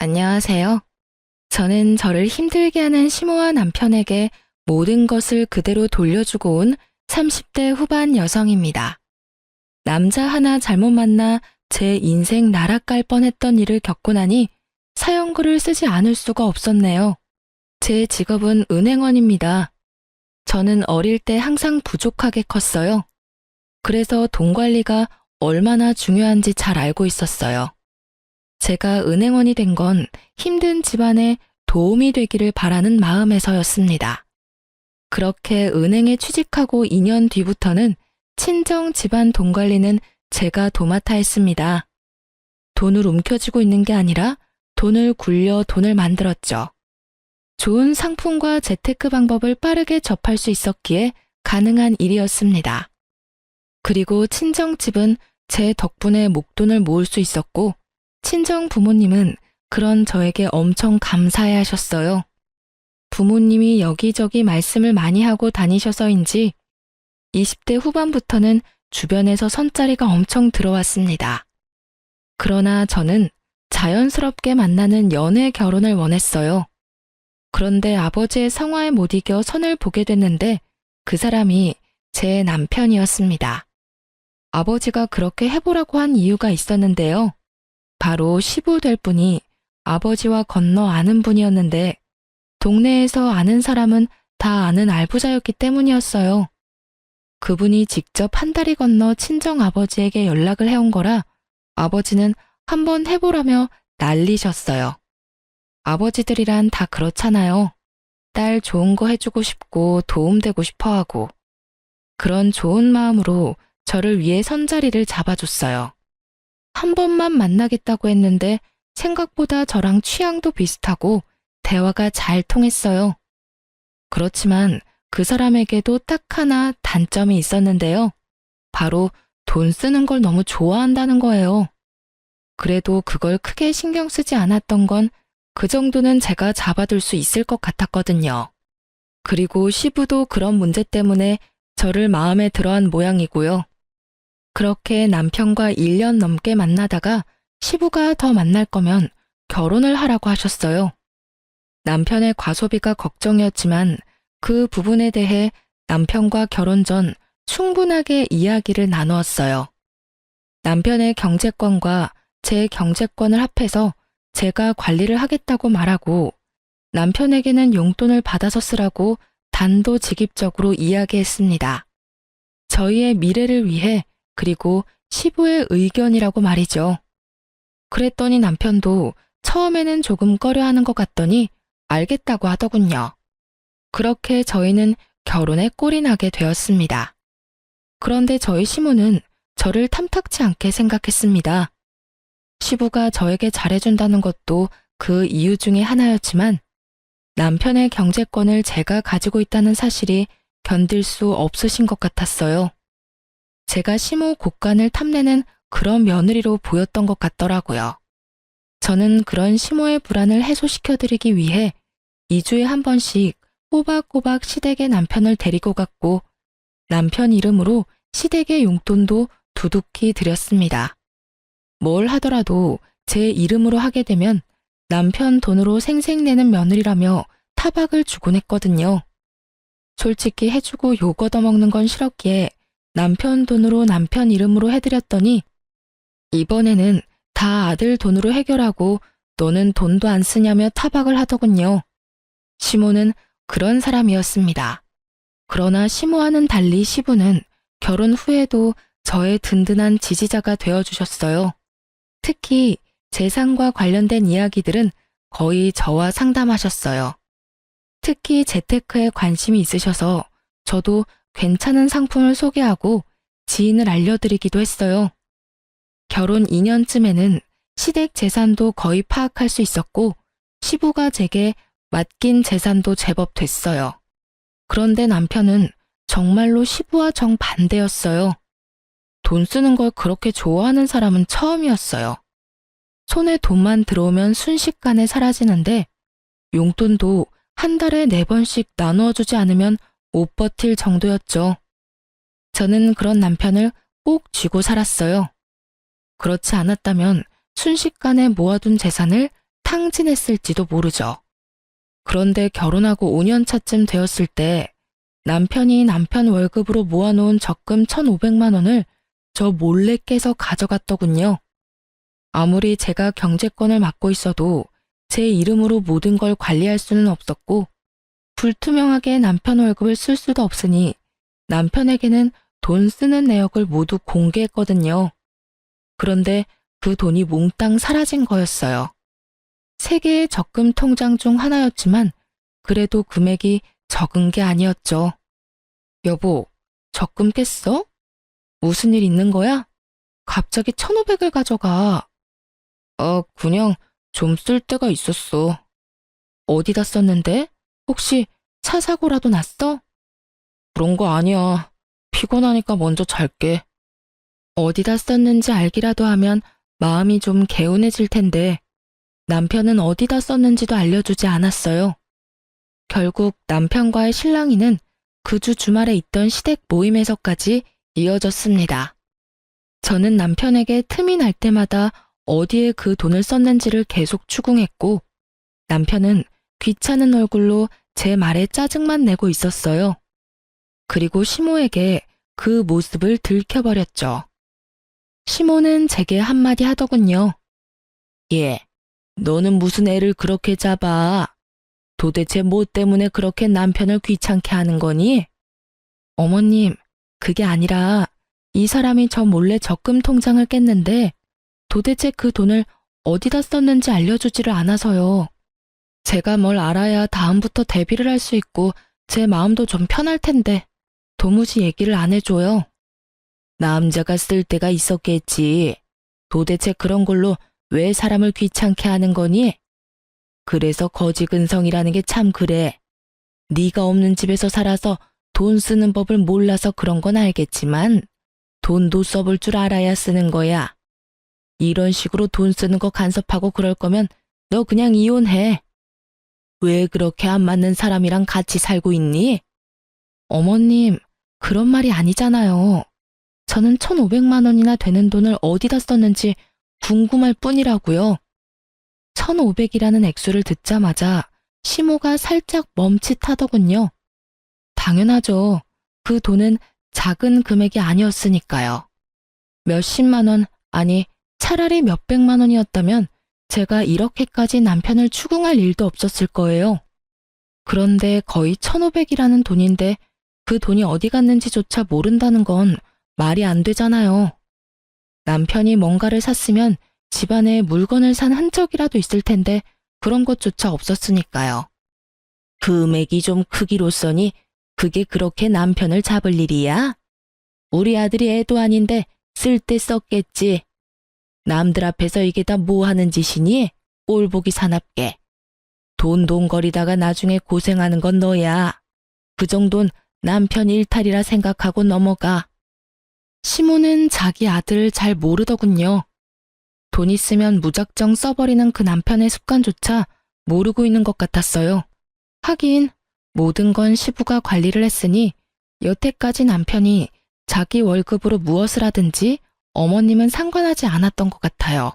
안녕하세요. 저는 저를 힘들게 하는 시모와 남편에게 모든 것을 그대로 돌려주고 온 30대 후반 여성입니다. 남자 하나 잘못 만나 제 인생 날아갈 뻔했던 일을 겪고 나니 사연글을 쓰지 않을 수가 없었네요. 제 직업은 은행원입니다. 저는 어릴 때 항상 부족하게 컸어요. 그래서 돈 관리가 얼마나 중요한지 잘 알고 있었어요. 제가 은행원이 된 건 힘든 집안에 도움이 되기를 바라는 마음에서였습니다. 그렇게 은행에 취직하고 2년 뒤부터는 친정 집안 돈 관리는 제가 도맡아 했습니다. 돈을 움켜쥐고 있는 게 아니라 돈을 굴려 돈을 만들었죠. 좋은 상품과 재테크 방법을 빠르게 접할 수 있었기에 가능한 일이었습니다. 그리고 친정집은 제 덕분에 목돈을 모을 수 있었고 친정 부모님은 그런 저에게 엄청 감사해 하셨어요. 부모님이 여기저기 말씀을 많이 하고 다니셔서인지 20대 후반부터는 주변에서 선자리가 엄청 들어왔습니다. 그러나 저는 자연스럽게 만나는 연애 결혼을 원했어요. 그런데 아버지의 성화에 못 이겨 선을 보게 됐는데 그 사람이 제 남편이었습니다. 아버지가 그렇게 해보라고 한 이유가 있었는데요. 바로 시부 될 분이 아버지와 건너 아는 분이었는데 동네에서 아는 사람은 다 아는 알부자였기 때문이었어요. 그분이 직접 한 다리 건너 친정 아버지에게 연락을 해온 거라 아버지는 한번 해보라며 난리셨어요. 아버지들이란 다 그렇잖아요. 딸 좋은 거 해주고 싶고 도움되고 싶어 하고. 그런 좋은 마음으로 저를 위해 선자리를 잡아줬어요. 한 번만 만나겠다고 했는데 생각보다 저랑 취향도 비슷하고 대화가 잘 통했어요. 그렇지만 그 사람에게도 딱 하나 단점이 있었는데요. 바로 돈 쓰는 걸 너무 좋아한다는 거예요. 그래도 그걸 크게 신경 쓰지 않았던 건 그 정도는 제가 잡아둘 수 있을 것 같았거든요. 그리고 시부도 그런 문제 때문에 저를 마음에 들어한 모양이고요. 그렇게 남편과 1년 넘게 만나다가 시부가 더 만날 거면 결혼을 하라고 하셨어요. 남편의 과소비가 걱정이었지만 그 부분에 대해 남편과 결혼 전 충분하게 이야기를 나누었어요. 남편의 경제권과 제 경제권을 합해서 제가 관리를 하겠다고 말하고 남편에게는 용돈을 받아서 쓰라고 단도직입적으로 이야기했습니다. 저희의 미래를 위해 그리고 시부의 의견이라고 말이죠. 그랬더니 남편도 처음에는 조금 꺼려하는 것 같더니 알겠다고 하더군요. 그렇게 저희는 결혼에 꼴이 나게 되었습니다. 그런데 저희 시모는 저를 탐탁치 않게 생각했습니다. 시부가 저에게 잘해준다는 것도 그 이유 중에 하나였지만 남편의 경제권을 제가 가지고 있다는 사실이 견딜 수 없으신 것 같았어요. 제가 시모 곳간을 탐내는 그런 며느리로 보였던 것 같더라고요. 저는 그런 시모의 불안을 해소시켜드리기 위해 2주에 한 번씩 꼬박꼬박 시댁에 남편을 데리고 갔고 남편 이름으로 시댁의 용돈도 두둑히 드렸습니다. 뭘 하더라도 제 이름으로 하게 되면 남편 돈으로 생색내는 며느리라며 타박을 주곤 했거든요. 솔직히 해주고 욕 얻어먹는 건 싫었기에 남편 돈으로 남편 이름으로 해드렸더니 이번에는 다 아들 돈으로 해결하고 너는 돈도 안 쓰냐며 타박을 하더군요. 시모는 그런 사람이었습니다. 그러나 시모와는 달리 시부는 결혼 후에도 저의 든든한 지지자가 되어주셨어요. 특히 재산과 관련된 이야기들은 거의 저와 상담하셨어요. 특히 재테크에 관심이 있으셔서 저도 괜찮은 상품을 소개하고 지인을 알려드리기도 했어요. 결혼 2년쯤에는 시댁 재산도 거의 파악할 수 있었고 시부가 제게 맡긴 재산도 제법 됐어요. 그런데 남편은 정말로 시부와 정반대였어요. 돈 쓰는 걸 그렇게 좋아하는 사람은 처음이었어요. 손에 돈만 들어오면 순식간에 사라지는데 용돈도 한 달에 4번씩 나누어 주지 않으면 못 버틸 정도였죠. 저는 그런 남편을 꼭 쥐고 살았어요. 그렇지 않았다면 순식간에 모아둔 재산을 탕진했을지도 모르죠. 그런데 결혼하고 5년 차쯤 되었을 때 남편이 남편 월급으로 모아놓은 적금 1,500만 원을 저 몰래 깨서 가져갔더군요. 아무리 제가 경제권을 맡고 있어도 제 이름으로 모든 걸 관리할 수는 없었고 불투명하게 남편 월급을 쓸 수도 없으니 남편에게는 돈 쓰는 내역을 모두 공개했거든요. 그런데 그 돈이 몽땅 사라진 거였어요. 3개의 적금 통장 중 하나였지만 그래도 금액이 적은 게 아니었죠. 여보, 적금 깼어? 무슨 일 있는 거야? 갑자기 1,500을 가져가. 그냥 좀 쓸 데가 있었어. 어디다 썼는데? 혹시 차 사고라도 났어? 그런 거 아니야. 피곤하니까 먼저 잘게. 어디다 썼는지 알기라도 하면 마음이 좀 개운해질 텐데 남편은 어디다 썼는지도 알려주지 않았어요. 결국 남편과의 실랑이는 그 주 주말에 있던 시댁 모임에서까지 이어졌습니다. 저는 남편에게 틈이 날 때마다 어디에 그 돈을 썼는지를 계속 추궁했고 남편은 귀찮은 얼굴로 제 말에 짜증만 내고 있었어요. 그리고 시모에게 그 모습을 들켜버렸죠. 시모는 제게 한마디 하더군요. 얘, 너는 무슨 애를 그렇게 잡아? 도대체 뭐 때문에 그렇게 남편을 귀찮게 하는 거니? 어머님, 그게 아니라 이 사람이 저 몰래 적금 통장을 깼는데 도대체 그 돈을 어디다 썼는지 알려주지를 않아서요. 제가 뭘 알아야 다음부터 대비를 할 수 있고 제 마음도 좀 편할 텐데 도무지 얘기를 안 해줘요. 남자가 쓸 데가 있었겠지. 도대체 그런 걸로 왜 사람을 귀찮게 하는 거니? 그래서 거지근성이라는 게 참 그래. 네가 없는 집에서 살아서 돈 쓰는 법을 몰라서 그런 건 알겠지만 돈도 써볼 줄 알아야 쓰는 거야. 이런 식으로 돈 쓰는 거 간섭하고 그럴 거면 너 그냥 이혼해. 왜 그렇게 안 맞는 사람이랑 같이 살고 있니? 어머님, 그런 말이 아니잖아요. 저는 1,500만 원이나 되는 돈을 어디다 썼는지 궁금할 뿐이라고요. 1,500이라는 액수를 듣자마자 시모가 살짝 멈칫하더군요. 당연하죠. 그 돈은 작은 금액이 아니었으니까요. 몇십만 원, 아니 차라리 몇백만 원이었다면 제가 이렇게까지 남편을 추궁할 일도 없었을 거예요. 그런데 거의 1,500이라는 돈인데 그 돈이 어디 갔는지조차 모른다는 건 말이 안 되잖아요. 남편이 뭔가를 샀으면 집안에 물건을 산 흔적이라도 있을 텐데 그런 것조차 없었으니까요. 금액이 좀 크기로써니 그게 그렇게 남편을 잡을 일이야? 우리 아들이 애도 아닌데 쓸 때 썼겠지. 남들 앞에서 이게 다 뭐 하는 짓이니? 꼴보기 사납게. 돈돈거리다가 나중에 고생하는 건 너야. 그 정도는 남편 일탈이라 생각하고 넘어가. 시모는 자기 아들을 잘 모르더군요. 돈 있으면 무작정 써버리는 그 남편의 습관조차 모르고 있는 것 같았어요. 하긴 모든 건 시부가 관리를 했으니 여태까지 남편이 자기 월급으로 무엇을 하든지 어머님은 상관하지 않았던 것 같아요.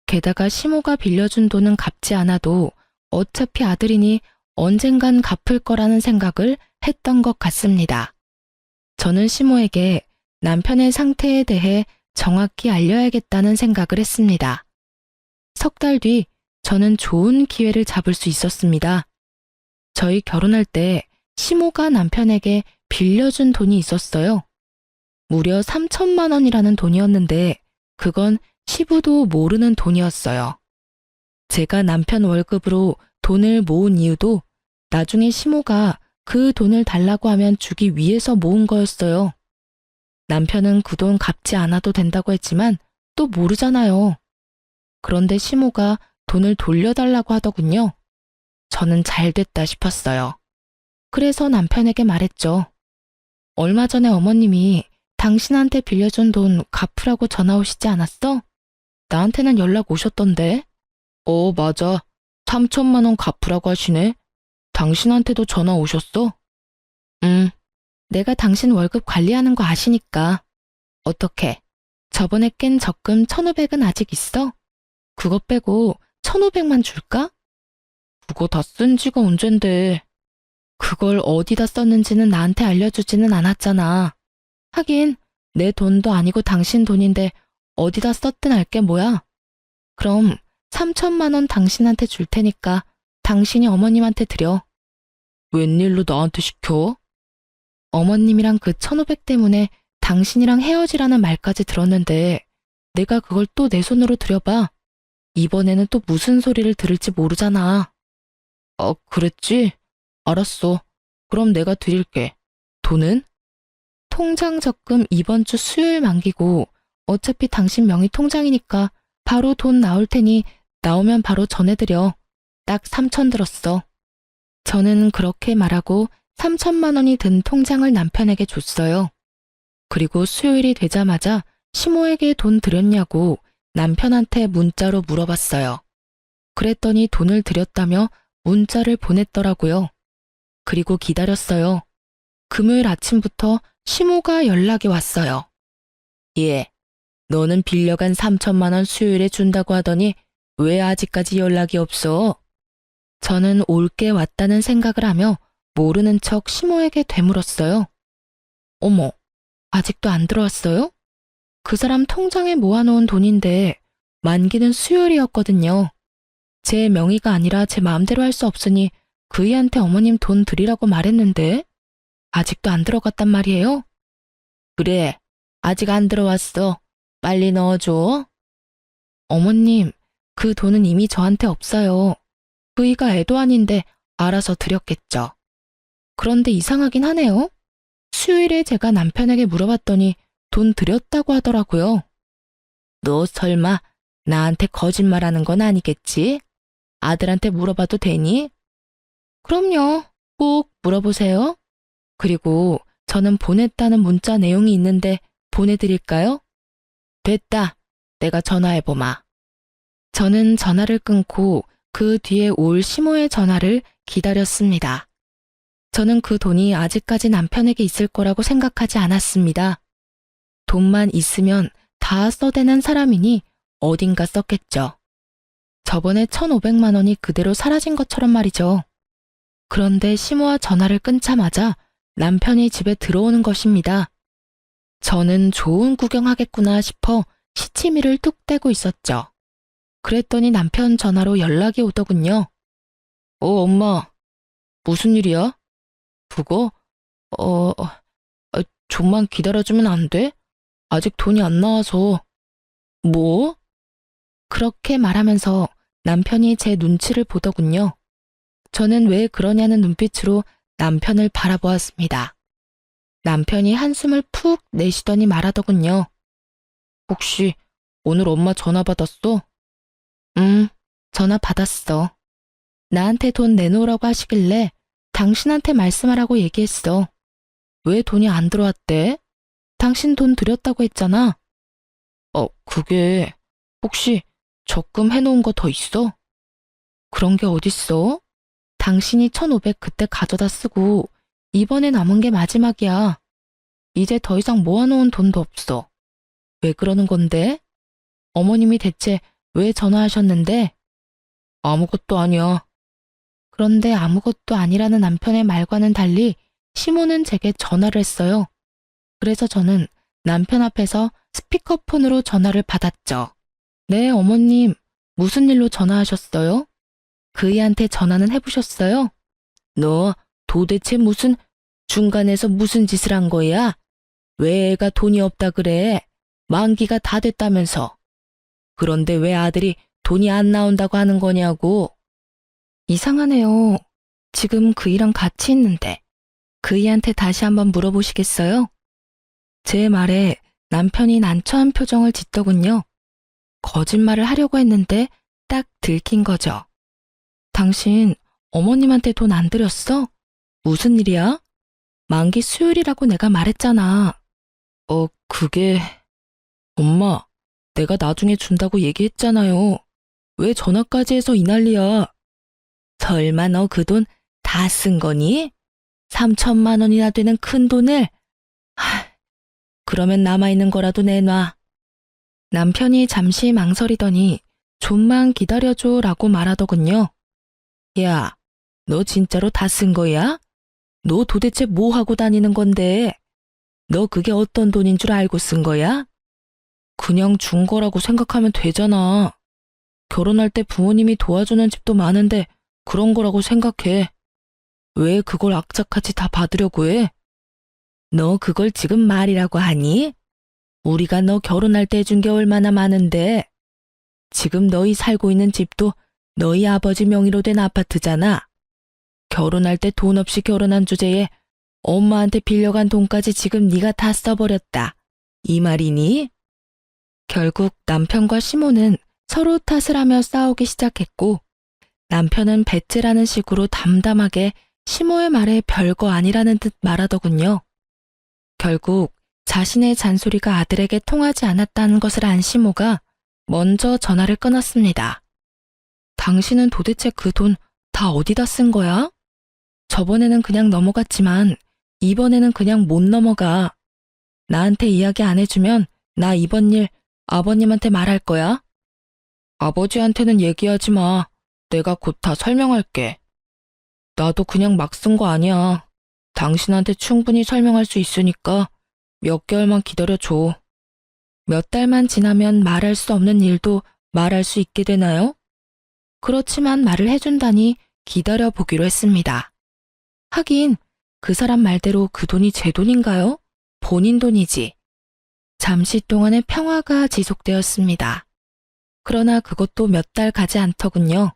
게다가 시모가 빌려준 돈은 갚지 않아도 어차피 아들이니 언젠간 갚을 거라는 생각을 했던 것 같습니다. 저는 시모에게 남편의 상태에 대해 정확히 알려야겠다는 생각을 했습니다. 3달 뒤 저는 좋은 기회를 잡을 수 있었습니다. 저희 결혼할 때 시모가 남편에게 빌려준 돈이 있었어요. 무려 3천만 원이라는 돈이었는데 그건 시부도 모르는 돈이었어요. 제가 남편 월급으로 돈을 모은 이유도 나중에 시모가 그 돈을 달라고 하면 주기 위해서 모은 거였어요. 남편은 그 돈 갚지 않아도 된다고 했지만 또 모르잖아요. 그런데 시모가 돈을 돌려달라고 하더군요. 저는 잘 됐다 싶었어요. 그래서 남편에게 말했죠. 얼마 전에 어머님이 당신한테 빌려준 돈 갚으라고 전화 오시지 않았어? 나한테는 연락 오셨던데. 맞아. 3천만 원 갚으라고 하시네. 당신한테도 전화 오셨어? 내가 당신 월급 관리하는 거 아시니까. 어떻게? 저번에 깬 적금 1,500은 아직 있어? 그것 빼고 1,500만 줄까? 그거 다 쓴 지가 언젠데. 그걸 어디다 썼는지는 나한테 알려주지는 않았잖아. 하긴 내 돈도 아니고 당신 돈인데 어디다 썼든 알게 뭐야. 그럼 3천만 원 당신한테 줄 테니까 당신이 어머님한테 드려. 웬일로 나한테 시켜? 어머님이랑 그 1,500 때문에 당신이랑 헤어지라는 말까지 들었는데 내가 그걸 또 내 손으로 들여봐. 이번에는 또 무슨 소리를 들을지 모르잖아. 그랬지? 알았어. 그럼 내가 드릴게. 돈은? 통장 적금 이번 주 수요일 만기고 어차피 당신 명의 통장이니까 바로 돈 나올 테니 나오면 바로 전해드려. 딱 3천 들었어. 저는 그렇게 말하고 3천만 원이 든 통장을 남편에게 줬어요. 그리고 수요일이 되자마자 시모에게 돈 드렸냐고 남편한테 문자로 물어봤어요. 그랬더니 돈을 드렸다며 문자를 보냈더라고요. 그리고 기다렸어요. 금요일 아침부터 시모가 연락이 왔어요. 예, 너는 빌려간 3천만 원 수요일에 준다고 하더니 왜 아직까지 연락이 없어? 저는 올게 왔다는 생각을 하며 모르는 척 시모에게 되물었어요. 어머, 아직도 안 들어왔어요? 그 사람 통장에 모아놓은 돈인데 만기는 수요일이었거든요. 제 명의가 아니라 제 마음대로 할 수 없으니 그이한테 어머님 돈 드리라고 말했는데 아직도 안 들어갔단 말이에요? 그래, 아직 안 들어왔어. 빨리 넣어줘. 어머님, 그 돈은 이미 저한테 없어요. 그이가 애도 아닌데 알아서 드렸겠죠. 그런데 이상하긴 하네요. 수요일에 제가 남편에게 물어봤더니 돈 드렸다고 하더라고요. 너 설마 나한테 거짓말하는 건 아니겠지? 아들한테 물어봐도 되니? 그럼요. 꼭 물어보세요. 그리고 저는 보냈다는 문자 내용이 있는데 보내드릴까요? 됐다. 내가 전화해보마. 저는 전화를 끊고 그 뒤에 올 시모의 전화를 기다렸습니다. 저는 그 돈이 아직까지 남편에게 있을 거라고 생각하지 않았습니다. 돈만 있으면 다 써대는 사람이니 어딘가 썼겠죠. 저번에 1,500만 원이 그대로 사라진 것처럼 말이죠. 그런데 시모와 전화를 끊자마자 남편이 집에 들어오는 것입니다. 저는 좋은 구경하겠구나 싶어 시치미를 뚝 떼고 있었죠. 그랬더니 남편 전화로 연락이 오더군요. 엄마. 무슨 일이야? 그거? 좀만 기다려주면 안 돼? 아직 돈이 안 나와서. 뭐? 그렇게 말하면서 남편이 제 눈치를 보더군요. 저는 왜 그러냐는 눈빛으로 남편을 바라보았습니다. 남편이 한숨을 푹 내쉬더니 말하더군요. 혹시 오늘 엄마 전화 받았어? 전화 받았어. 나한테 돈 내놓으라고 하시길래 당신한테 말씀하라고 얘기했어. 왜 돈이 안 들어왔대? 당신 돈 드렸다고 했잖아. 그게 혹시 적금 해놓은 거 더 있어? 그런 게 어딨어? 당신이 1,500 그때 가져다 쓰고 이번에 남은 게 마지막이야. 이제 더 이상 모아놓은 돈도 없어. 왜 그러는 건데? 어머님이 대체 왜 전화하셨는데? 아무것도 아니야. 그런데 아무것도 아니라는 남편의 말과는 달리 시모는 제게 전화를 했어요. 그래서 저는 남편 앞에서 스피커폰으로 전화를 받았죠. 네, 어머님. 무슨 일로 전화하셨어요? 그이한테 전화는 해보셨어요? 너 도대체 중간에서 무슨 짓을 한 거야? 왜 애가 돈이 없다 그래? 만기가 다 됐다면서. 그런데 왜 아들이 돈이 안 나온다고 하는 거냐고. 이상하네요. 지금 그이랑 같이 있는데. 그이한테 다시 한번 물어보시겠어요? 제 말에 남편이 난처한 표정을 짓더군요. 거짓말을 하려고 했는데 딱 들킨 거죠. 당신 어머님한테 돈 안 드렸어? 무슨 일이야? 만기 수요일이라고 내가 말했잖아. 그게... 엄마, 내가 나중에 준다고 얘기했잖아요. 왜 전화까지 해서 이 난리야? 설마 너 그 돈 다 쓴 거니? 3천만 원이나 되는 큰 돈을? 그러면 남아있는 거라도 내놔. 남편이 잠시 망설이더니 좀만 기다려줘 라고 말하더군요. 야, 너 진짜로 다 쓴 거야? 너 도대체 뭐 하고 다니는 건데? 너 그게 어떤 돈인 줄 알고 쓴 거야? 그냥 준 거라고 생각하면 되잖아. 결혼할 때 부모님이 도와주는 집도 많은데 그런 거라고 생각해. 왜 그걸 악착같이 다 받으려고 해? 너 그걸 지금 말이라고 하니? 우리가 너 결혼할 때 준 게 얼마나 많은데. 지금 너희 살고 있는 집도 너희 아버지 명의로 된 아파트잖아. 결혼할 때 돈 없이 결혼한 주제에 엄마한테 빌려간 돈까지 지금 네가 다 써버렸다. 이 말이니? 결국 남편과 시모는 서로 탓을 하며 싸우기 시작했고, 남편은 배째라는 식으로 담담하게 시모의 말에 별거 아니라는 듯 말하더군요. 결국 자신의 잔소리가 아들에게 통하지 않았다는 것을 안 시모가 먼저 전화를 끊었습니다. 당신은 도대체 그 돈 다 어디다 쓴 거야? 저번에는 그냥 넘어갔지만 이번에는 그냥 못 넘어가. 나한테 이야기 안 해주면 나 이번 일 아버님한테 말할 거야. 아버지한테는 얘기하지 마. 내가 곧 다 설명할게. 나도 그냥 막 쓴 거 아니야. 당신한테 충분히 설명할 수 있으니까 몇 개월만 기다려줘. 몇 달만 지나면 말할 수 없는 일도 말할 수 있게 되나요? 그렇지만 말을 해준다니 기다려보기로 했습니다. 하긴 그 사람 말대로 그 돈이 제 돈인가요? 본인 돈이지. 잠시 동안의 평화가 지속되었습니다. 그러나 그것도 몇 달 가지 않더군요.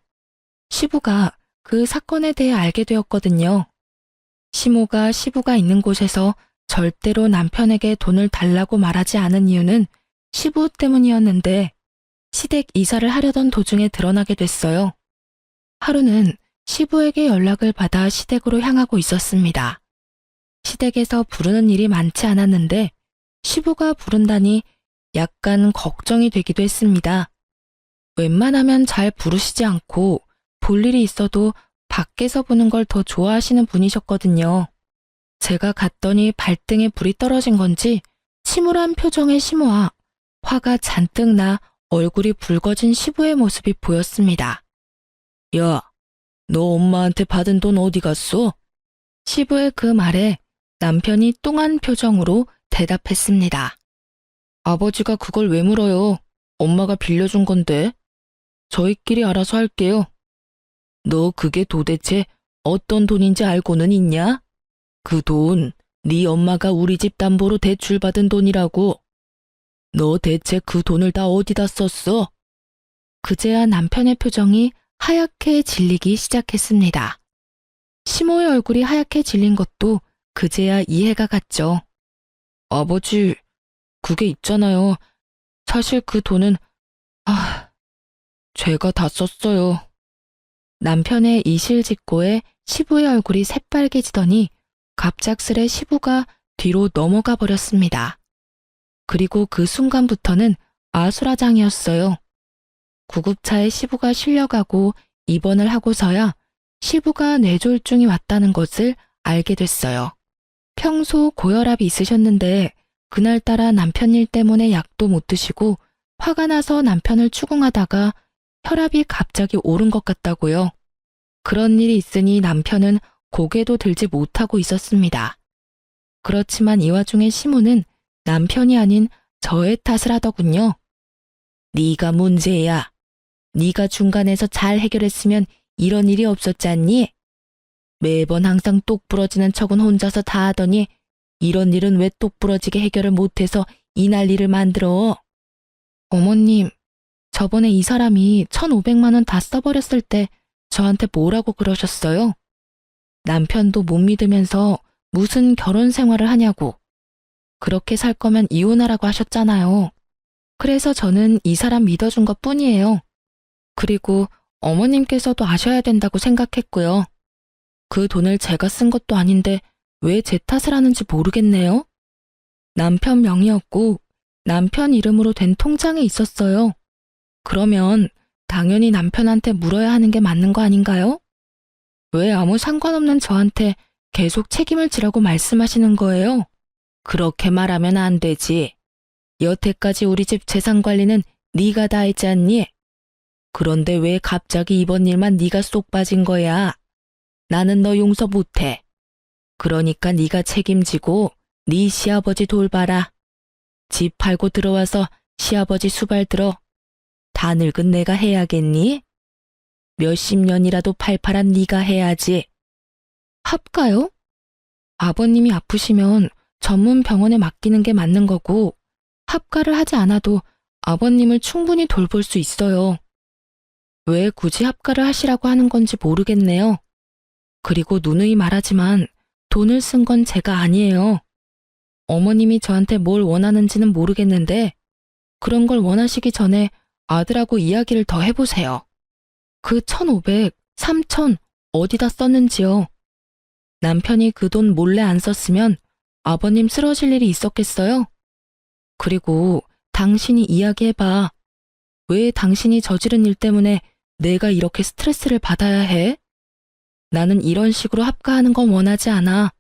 시부가 그 사건에 대해 알게 되었거든요. 시모가 시부가 있는 곳에서 절대로 남편에게 돈을 달라고 말하지 않은 이유는 시부 때문이었는데 시댁 이사를 하려던 도중에 드러나게 됐어요. 하루는 시부에게 연락을 받아 시댁으로 향하고 있었습니다. 시댁에서 부르는 일이 많지 않았는데 시부가 부른다니 약간 걱정이 되기도 했습니다. 웬만하면 잘 부르시지 않고 볼 일이 있어도 밖에서 보는 걸 더 좋아하시는 분이셨거든요. 제가 갔더니 발등에 불이 떨어진 건지 침울한 표정의 시모와 화가 잔뜩 나 얼굴이 붉어진 시부의 모습이 보였습니다. 야, 너 엄마한테 받은 돈 어디 갔어? 시부의 그 말에 남편이 뚱한 표정으로 대답했습니다. 아버지가 그걸 왜 물어요? 엄마가 빌려준 건데. 저희끼리 알아서 할게요. 너 그게 도대체 어떤 돈인지 알고는 있냐? 그 돈, 네 엄마가 우리 집 담보로 대출받은 돈이라고. 너 대체 그 돈을 다 어디다 썼어? 그제야 남편의 표정이 하얗게 질리기 시작했습니다. 시모의 얼굴이 하얗게 질린 것도 그제야 이해가 갔죠. 아버지, 그게 있잖아요. 사실 그 돈은, 제가 다 썼어요. 남편의 이실직고에 시부의 얼굴이 새빨개지더니 갑작스레 시부가 뒤로 넘어가 버렸습니다. 그리고 그 순간부터는 아수라장이었어요. 구급차에 시부가 실려가고 입원을 하고서야 시부가 뇌졸중이 왔다는 것을 알게 됐어요. 평소 고혈압이 있으셨는데 그날따라 남편 일 때문에 약도 못 드시고 화가 나서 남편을 추궁하다가 혈압이 갑자기 오른 것 같다고요. 그런 일이 있으니 남편은 고개도 들지 못하고 있었습니다. 그렇지만 이 와중에 시모는 남편이 아닌 저의 탓을 하더군요. 네가 문제야. 네가 중간에서 잘 해결했으면 이런 일이 없었잖니? 매번 항상 똑 부러지는 척은 혼자서 다 하더니 이런 일은 왜 똑 부러지게 해결을 못해서 이 난리를 만들어? 어머님, 저번에 이 사람이 1,500만 원 다 써버렸을 때 저한테 뭐라고 그러셨어요? 남편도 못 믿으면서 무슨 결혼 생활을 하냐고. 그렇게 살 거면 이혼하라고 하셨잖아요. 그래서 저는 이 사람 믿어준 것 뿐이에요. 그리고 어머님께서도 아셔야 된다고 생각했고요. 그 돈을 제가 쓴 것도 아닌데 왜 제 탓을 하는지 모르겠네요. 남편 명의였고 남편 이름으로 된 통장에 있었어요. 그러면 당연히 남편한테 물어야 하는 게 맞는 거 아닌가요? 왜 아무 상관없는 저한테 계속 책임을 지라고 말씀하시는 거예요? 그렇게 말하면 안 되지. 여태까지 우리 집 재산 관리는 네가 다 했지 않니? 그런데 왜 갑자기 이번 일만 네가 쏙 빠진 거야? 나는 너 용서 못해. 그러니까 네가 책임지고 네 시아버지 돌봐라. 집 팔고 들어와서 시아버지 수발 들어. 다 늙은 내가 해야겠니? 몇십 년이라도 팔팔한 네가 해야지. 합가요? 아버님이 아프시면 전문 병원에 맡기는 게 맞는 거고, 합가를 하지 않아도 아버님을 충분히 돌볼 수 있어요. 왜 굳이 합가를 하시라고 하는 건지 모르겠네요. 그리고 누누이 말하지만 돈을 쓴 건 제가 아니에요. 어머님이 저한테 뭘 원하는지는 모르겠는데 그런 걸 원하시기 전에 아들하고 이야기를 더 해보세요. 그 1,500, 3,000 어디다 썼는지요. 남편이 그 돈 몰래 안 썼으면 아버님 쓰러질 일이 있었겠어요? 그리고 당신이 이야기해봐. 왜 당신이 저지른 일 때문에 내가 이렇게 스트레스를 받아야 해? 나는 이런 식으로 합가하는 건 원하지 않아.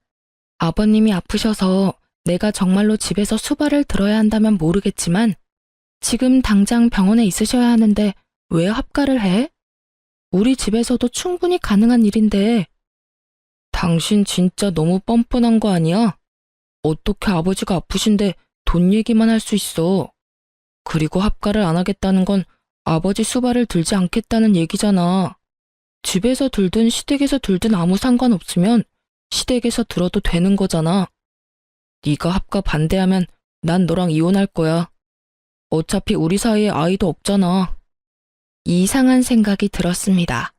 아버님이 아프셔서 내가 정말로 집에서 수발을 들어야 한다면 모르겠지만 지금 당장 병원에 있으셔야 하는데 왜 합가를 해? 우리 집에서도 충분히 가능한 일인데. 당신 진짜 너무 뻔뻔한 거 아니야? 어떻게 아버지가 아프신데 돈 얘기만 할 수 있어. 그리고 합가를 안 하겠다는 건 아버지 수발을 들지 않겠다는 얘기잖아. 집에서 들든 시댁에서 들든 아무 상관없으면 시댁에서 들어도 되는 거잖아. 네가 합가 반대하면 난 너랑 이혼할 거야. 어차피 우리 사이에 아이도 없잖아. 이상한 생각이 들었습니다.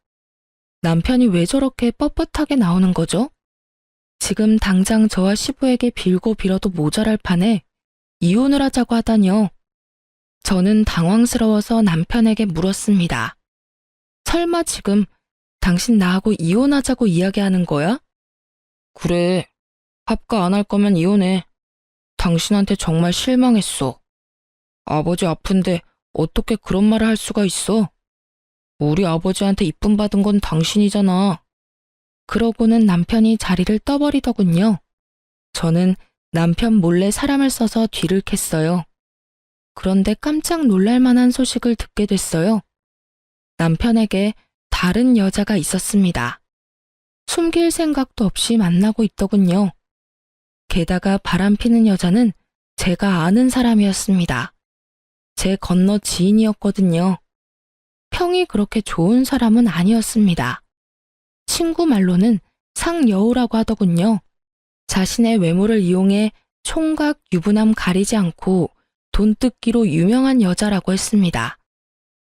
남편이 왜 저렇게 뻣뻣하게 나오는 거죠? 지금 당장 저와 시부에게 빌고 빌어도 모자랄 판에 이혼을 하자고 하다니요. 저는 당황스러워서 남편에게 물었습니다. 설마 지금 당신 나하고 이혼하자고 이야기하는 거야? 그래. 합가 안 할 거면 이혼해. 당신한테 정말 실망했어. 아버지 아픈데 어떻게 그런 말을 할 수가 있어? 우리 아버지한테 이쁨 받은 건 당신이잖아. 그러고는 남편이 자리를 떠버리더군요. 저는 남편 몰래 사람을 써서 뒤를 캤어요. 그런데 깜짝 놀랄 만한 소식을 듣게 됐어요. 남편에게 다른 여자가 있었습니다. 숨길 생각도 없이 만나고 있더군요. 게다가 바람피는 여자는 제가 아는 사람이었습니다. 제 건너 지인이었거든요. 평이 그렇게 좋은 사람은 아니었습니다. 친구 말로는 상여우라고 하더군요. 자신의 외모를 이용해 총각 유부남 가리지 않고 돈 뜯기로 유명한 여자라고 했습니다.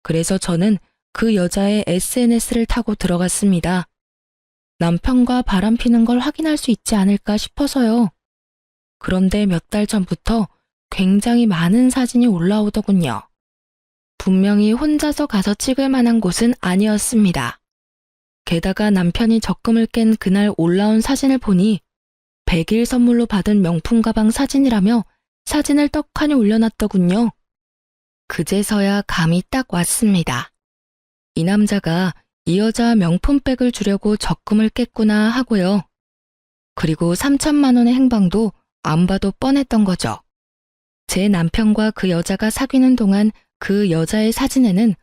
그래서 저는 그 여자의 SNS를 타고 들어갔습니다. 남편과 바람피는 걸 확인할 수 있지 않을까 싶어서요. 그런데 몇 달 전부터 굉장히 많은 사진이 올라오더군요. 분명히 혼자서 가서 찍을 만한 곳은 아니었습니다. 게다가 남편이 적금을 깬 그날 올라온 사진을 보니 100일 선물로 받은 명품 가방 사진이라며 사진을 떡하니 올려놨더군요. 그제서야 감이 딱 왔습니다. 이 남자가 이 여자 명품백을 주려고 적금을 깼구나 하고요. 그리고 3천만 원의 행방도 안 봐도 뻔했던 거죠. 제 남편과 그 여자가 사귀는 동안 그 여자의 사진에는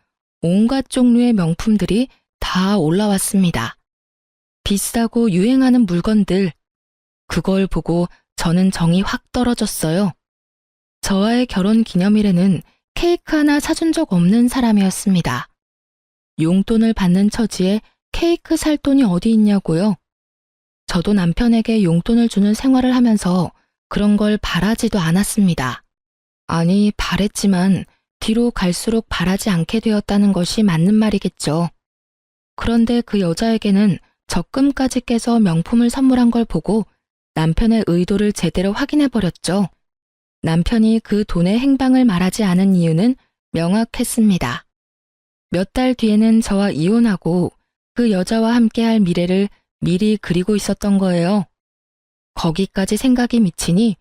온갖 종류의 명품들이 다 올라왔습니다. 비싸고 유행하는 물건들. 그걸 보고 저는 정이 확 떨어졌어요. 저와의 결혼 기념일에는 케이크 하나 사준 적 없는 사람이었습니다. 용돈을 받는 처지에 케이크 살 돈이 어디 있냐고요. 저도 남편에게 용돈을 주는 생활을 하면서 그런 걸 바라지도 않았습니다. 아니, 바랬지만 뒤로 갈수록 바라지 않게 되었다는 것이 맞는 말이겠죠. 그런데 그 여자에게는 적금까지 깨서 명품을 선물한 걸 보고 남편의 의도를 제대로 확인해버렸죠. 남편이 그 돈의 행방을 말하지 않은 이유는 명확했습니다. 몇 달 뒤에는 저와 이혼하고 그 여자와 함께할 미래를 미리 그리고 있었던 거예요. 거기까지 생각이 미치니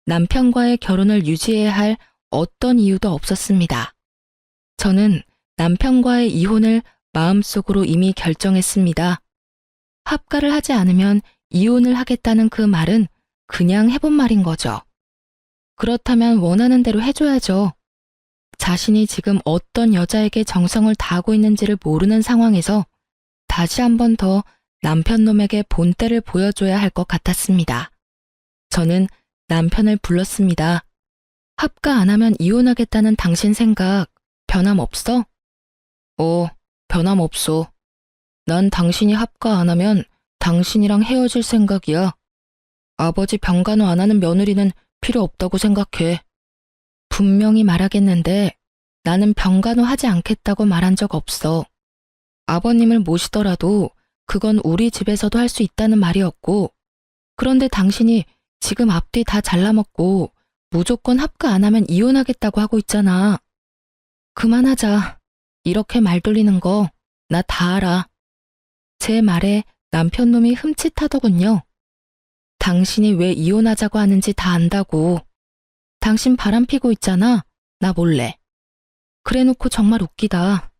남편과의 결혼을 유지해야 할 어떤 이유도 없었습니다. 저는 남편과의 이혼을 마음속으로 이미 결정했습니다. 합가를 하지 않으면 이혼을 하겠다는 그 말은 그냥 해본 말인 거죠. 그렇다면 원하는 대로 해줘야죠. 자신이 지금 어떤 여자에게 정성을 다하고 있는지를 모르는 상황에서 다시 한 번 더 남편 놈에게 본때를 보여줘야 할 것 같았습니다. 저는 남편을 불렀습니다. 합가 안 하면 이혼하겠다는 당신 생각 변함없어? 변함없어. 난 당신이 합가 안 하면 당신이랑 헤어질 생각이야. 아버지 병간호 안 하는 며느리는 필요 없다고 생각해. 분명히 말하겠는데 나는 병간호 하지 않겠다고 말한 적 없어. 아버님을 모시더라도 그건 우리 집에서도 할 수 있다는 말이었고, 그런데 당신이 지금 앞뒤 다 잘라먹고 무조건 합가 안 하면 이혼하겠다고 하고 있잖아. 그만하자. 이렇게 말 돌리는 거 나 다 알아. 제 말에 남편 놈이 흠칫하더군요. 당신이 왜 이혼하자고 하는지 다 안다고. 당신 바람 피고 있잖아. 나 몰래. 그래놓고 정말 웃기다.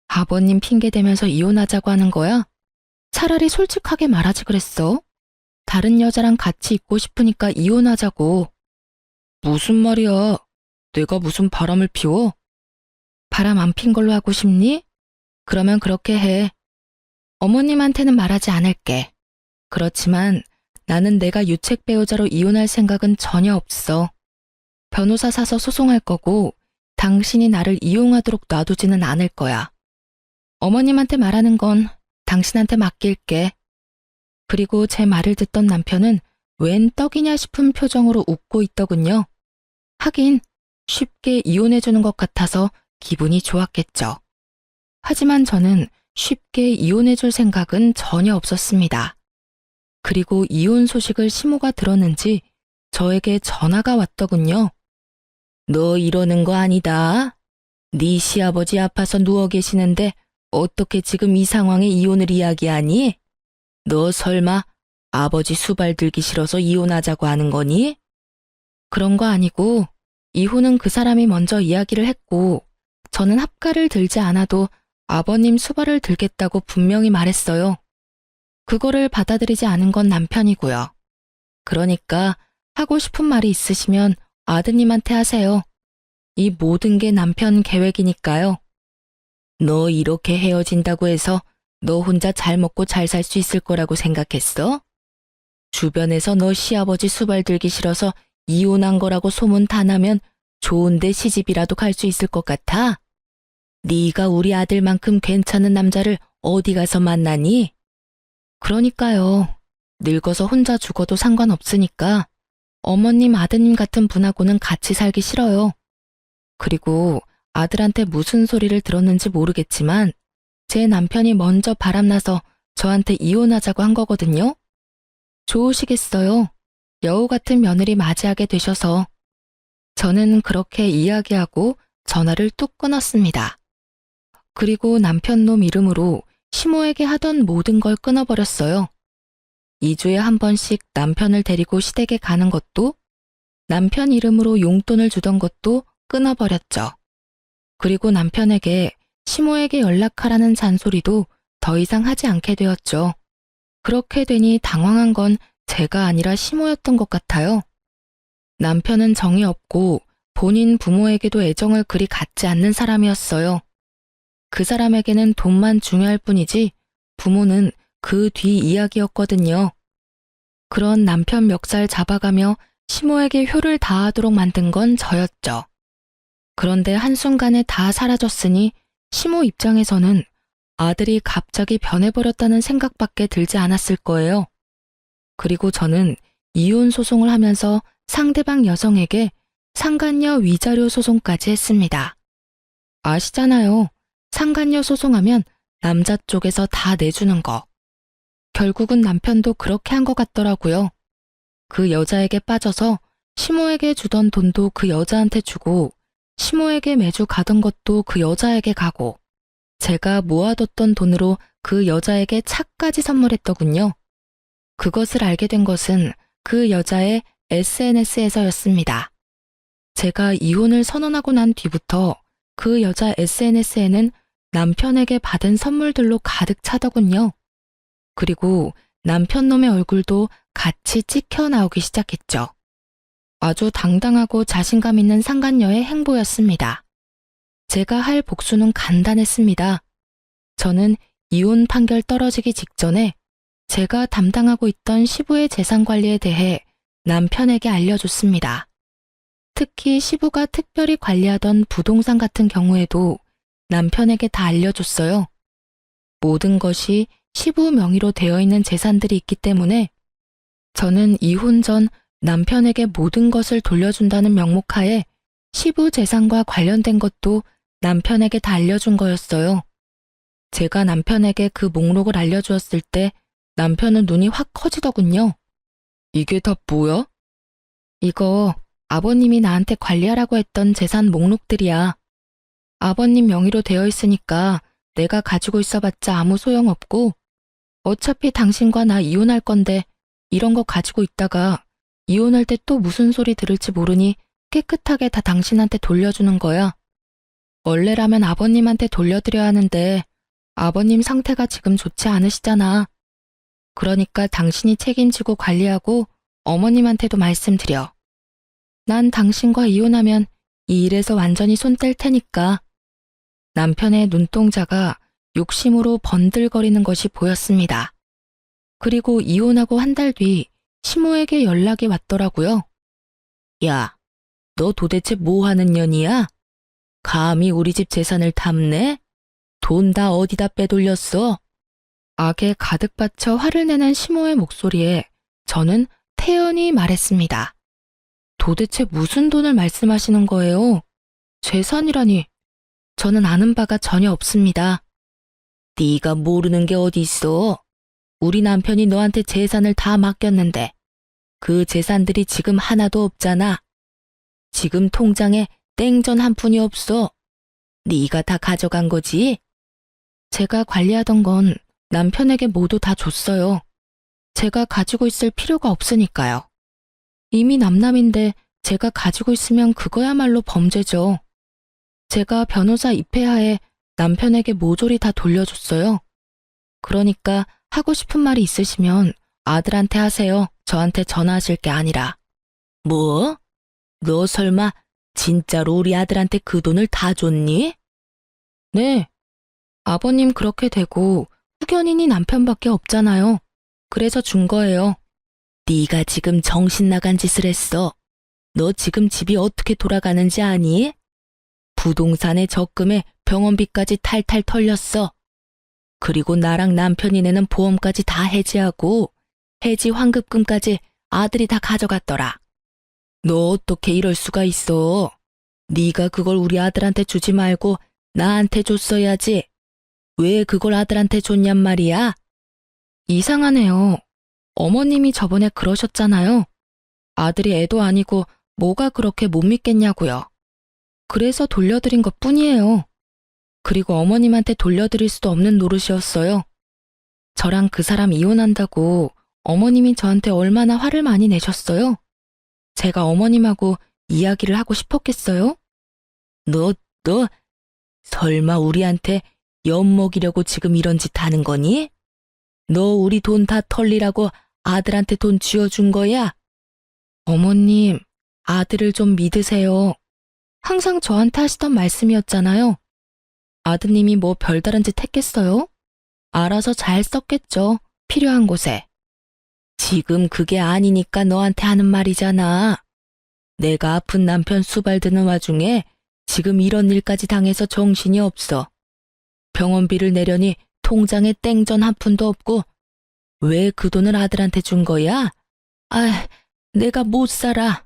아버님 핑계 대면서 이혼하자고 하는 거야? 차라리 솔직하게 말하지 그랬어. 다른 여자랑 같이 있고 싶으니까 이혼하자고. 무슨 말이야? 내가 무슨 바람을 피워? 바람 안 핀 걸로 하고 싶니? 그러면 그렇게 해. 어머님한테는 말하지 않을게. 그렇지만 나는 내가 유책 배우자로 이혼할 생각은 전혀 없어. 변호사 사서 소송할 거고 당신이 나를 이용하도록 놔두지는 않을 거야. 어머님한테 말하는 건 당신한테 맡길게. 그리고 제 말을 듣던 남편은 웬 떡이냐 싶은 표정으로 웃고 있더군요. 하긴 쉽게 이혼해주는 것 같아서 기분이 좋았겠죠. 하지만 저는 쉽게 이혼해줄 생각은 전혀 없었습니다. 그리고 이혼 소식을 시모가 들었는지 저에게 전화가 왔더군요. 너 이러는 거 아니다. 네 시아버지 아파서 누워 계시는데 어떻게 지금 이 상황에 이혼을 이야기하니? 너 설마 아버지 수발 들기 싫어서 이혼하자고 하는 거니? 그런 거 아니고 이혼은 그 사람이 먼저 이야기를 했고 저는 합가를 들지 않아도 아버님 수발을 들겠다고 분명히 말했어요. 그거를 받아들이지 않은 건 남편이고요. 그러니까 하고 싶은 말이 있으시면 아드님한테 하세요. 이 모든 게 남편 계획이니까요. 너 이렇게 헤어진다고 해서 너 혼자 잘 먹고 잘 살 수 있을 거라고 생각했어? 주변에서 너 시아버지 수발 들기 싫어서 이혼한 거라고 소문 다 나면 좋은데 시집이라도 갈 수 있을 것 같아? 네가 우리 아들만큼 괜찮은 남자를 어디 가서 만나니? 그러니까요. 늙어서 혼자 죽어도 상관없으니까 어머님 아드님 같은 분하고는 같이 살기 싫어요. 그리고 아들한테 무슨 소리를 들었는지 모르겠지만 제 남편이 먼저 바람나서 저한테 이혼하자고 한 거거든요. 좋으시겠어요. 여우 같은 며느리 맞이하게 되셔서. 저는 그렇게 이야기하고 전화를 뚝 끊었습니다. 그리고 남편 놈 이름으로 시모에게 하던 모든 걸 끊어버렸어요. 2주에 한 번씩 남편을 데리고 시댁에 가는 것도, 남편 이름으로 용돈을 주던 것도 끊어버렸죠. 그리고 남편에게 시모에게 연락하라는 잔소리도 더 이상 하지 않게 되었죠. 그렇게 되니 당황한 건 제가 아니라 시모였던 것 같아요. 남편은 정이 없고 본인 부모에게도 애정을 그리 갖지 않는 사람이었어요. 그 사람에게는 돈만 중요할 뿐이지 부모는 그 뒤 이야기였거든요. 그런 남편 멱살 잡아가며 시모에게 효를 다하도록 만든 건 저였죠. 그런데 한순간에 다 사라졌으니 시모 입장에서는 아들이 갑자기 변해버렸다는 생각밖에 들지 않았을 거예요. 그리고 저는 이혼 소송을 하면서 상대방 여성에게 상간녀 위자료 소송까지 했습니다. 아시잖아요. 상간녀 소송하면 남자 쪽에서 다 내주는 거. 결국은 남편도 그렇게 한 것 같더라고요. 그 여자에게 빠져서 시모에게 주던 돈도 그 여자한테 주고 시모에게 매주 가던 것도 그 여자에게 가고 제가 모아뒀던 돈으로 그 여자에게 차까지 선물했더군요. 그것을 알게 된 것은 그 여자의 SNS에서였습니다. 제가 이혼을 선언하고 난 뒤부터 그 여자 SNS에는 남편에게 받은 선물들로 가득 차더군요. 그리고 남편 놈의 얼굴도 같이 찍혀 나오기 시작했죠. 아주 당당하고 자신감 있는 상간녀의 행보였습니다. 제가 할 복수는 간단했습니다. 저는 이혼 판결 떨어지기 직전에 제가 담당하고 있던 시부의 재산 관리에 대해 남편에게 알려줬습니다. 특히 시부가 특별히 관리하던 부동산 같은 경우에도 남편에게 다 알려줬어요. 모든 것이 시부 명의로 되어 있는 재산들이 있기 때문에 저는 이혼 전 남편에게 모든 것을 돌려준다는 명목하에 시부 재산과 관련된 것도 남편에게 다 알려준 거였어요. 제가 남편에게 그 목록을 알려주었을 때 남편은 눈이 확 커지더군요. 이게 다 뭐야? 이거 아버님이 나한테 관리하라고 했던 재산 목록들이야. 아버님 명의로 되어 있으니까 내가 가지고 있어봤자 아무 소용없고 어차피 당신과 나 이혼할 건데 이런 거 가지고 있다가 이혼할 때 또 무슨 소리 들을지 모르니 깨끗하게 다 당신한테 돌려주는 거야. 원래라면 아버님한테 돌려드려야 하는데 아버님 상태가 지금 좋지 않으시잖아. 그러니까 당신이 책임지고 관리하고 어머님한테도 말씀드려. 난 당신과 이혼하면 이 일에서 완전히 손 뗄 테니까. 남편의 눈동자가 욕심으로 번들거리는 것이 보였습니다. 그리고 이혼하고 한 달 뒤 시모에게 연락이 왔더라고요. 야, 너 도대체 뭐 하는 년이야? 감히 우리 집 재산을 탐내? 돈 다 어디다 빼돌렸어? 악에 가득 받쳐 화를 내는 시모의 목소리에 저는 태연히 말했습니다. 도대체 무슨 돈을 말씀하시는 거예요? 재산이라니. 저는 아는 바가 전혀 없습니다. 네가 모르는 게 어디 있어? 우리 남편이 너한테 재산을 다 맡겼는데 그 재산들이 지금 하나도 없잖아. 지금 통장에 땡전 한 푼이 없어. 네가 다 가져간 거지? 제가 관리하던 건 남편에게 모두 다 줬어요. 제가 가지고 있을 필요가 없으니까요. 이미 남남인데 제가 가지고 있으면 그거야말로 범죄죠. 제가 변호사 입회하에 남편에게 모조리 다 돌려줬어요. 그러니까 하고 싶은 말이 있으시면 아들한테 하세요. 저한테 전화하실 게 아니라. 뭐? 너 설마 진짜로 우리 아들한테 그 돈을 다 줬니? 네. 아버님 그렇게 되고 후견인이 남편밖에 없잖아요. 그래서 준 거예요. 네가 지금 정신 나간 짓을 했어. 너 지금 집이 어떻게 돌아가는지 아니? 부동산에 적금에 병원비까지 탈탈 털렸어. 그리고 나랑 남편이 내는 보험까지 다 해지하고 해지 환급금까지 아들이 다 가져갔더라. 너 어떻게 이럴 수가 있어? 네가 그걸 우리 아들한테 주지 말고 나한테 줬어야지. 왜 그걸 아들한테 줬냔 말이야? 이상하네요. 어머님이 저번에 그러셨잖아요. 아들이 애도 아니고 뭐가 그렇게 못 믿겠냐고요. 그래서 돌려드린 것 뿐이에요. 그리고 어머님한테 돌려드릴 수도 없는 노릇이었어요. 저랑 그 사람 이혼한다고 어머님이 저한테 얼마나 화를 많이 내셨어요? 제가 어머님하고 이야기를 하고 싶었겠어요? 너 설마 우리한테 엿먹이려고 지금 이런 짓 하는 거니? 너 우리 돈 다 털리라고 아들한테 돈 쥐어준 거야? 어머님, 아들을 좀 믿으세요. 항상 저한테 하시던 말씀이었잖아요. 아드님이 뭐 별다른 짓 했겠어요? 알아서 잘 썼겠죠. 필요한 곳에. 지금 그게 아니니까 너한테 하는 말이잖아. 내가 아픈 남편 수발드는 와중에 지금 이런 일까지 당해서 정신이 없어. 병원비를 내려니 통장에 땡전 한 푼도 없고 왜 그 돈을 아들한테 준 거야? 아, 내가 못 살아.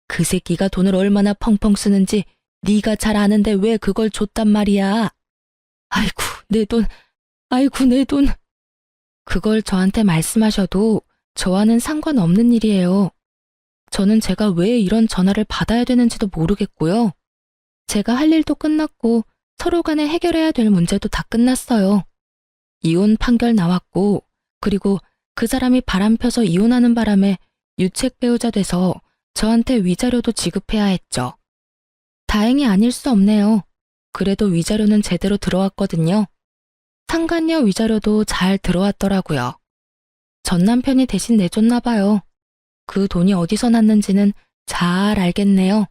그 새끼가 돈을 얼마나 펑펑 쓰는지 네가 잘 아는데 왜 그걸 줬단 말이야. 아이고, 내 돈. 아이고, 내 돈. 그걸 저한테 말씀하셔도 저와는 상관없는 일이에요. 저는 제가 왜 이런 전화를 받아야 되는지도 모르겠고요. 제가 할 일도 끝났고 서로 간에 해결해야 될 문제도 다 끝났어요. 이혼 판결 나왔고 그리고 그 사람이 바람 펴서 이혼하는 바람에 유책 배우자 돼서 저한테 위자료도 지급해야 했죠. 다행히 아닐 수 없네요. 그래도 위자료는 제대로 들어왔거든요. 상간녀 위자료도 잘 들어왔더라고요. 전 남편이 대신 내줬나 봐요. 그 돈이 어디서 났는지는 잘 알겠네요.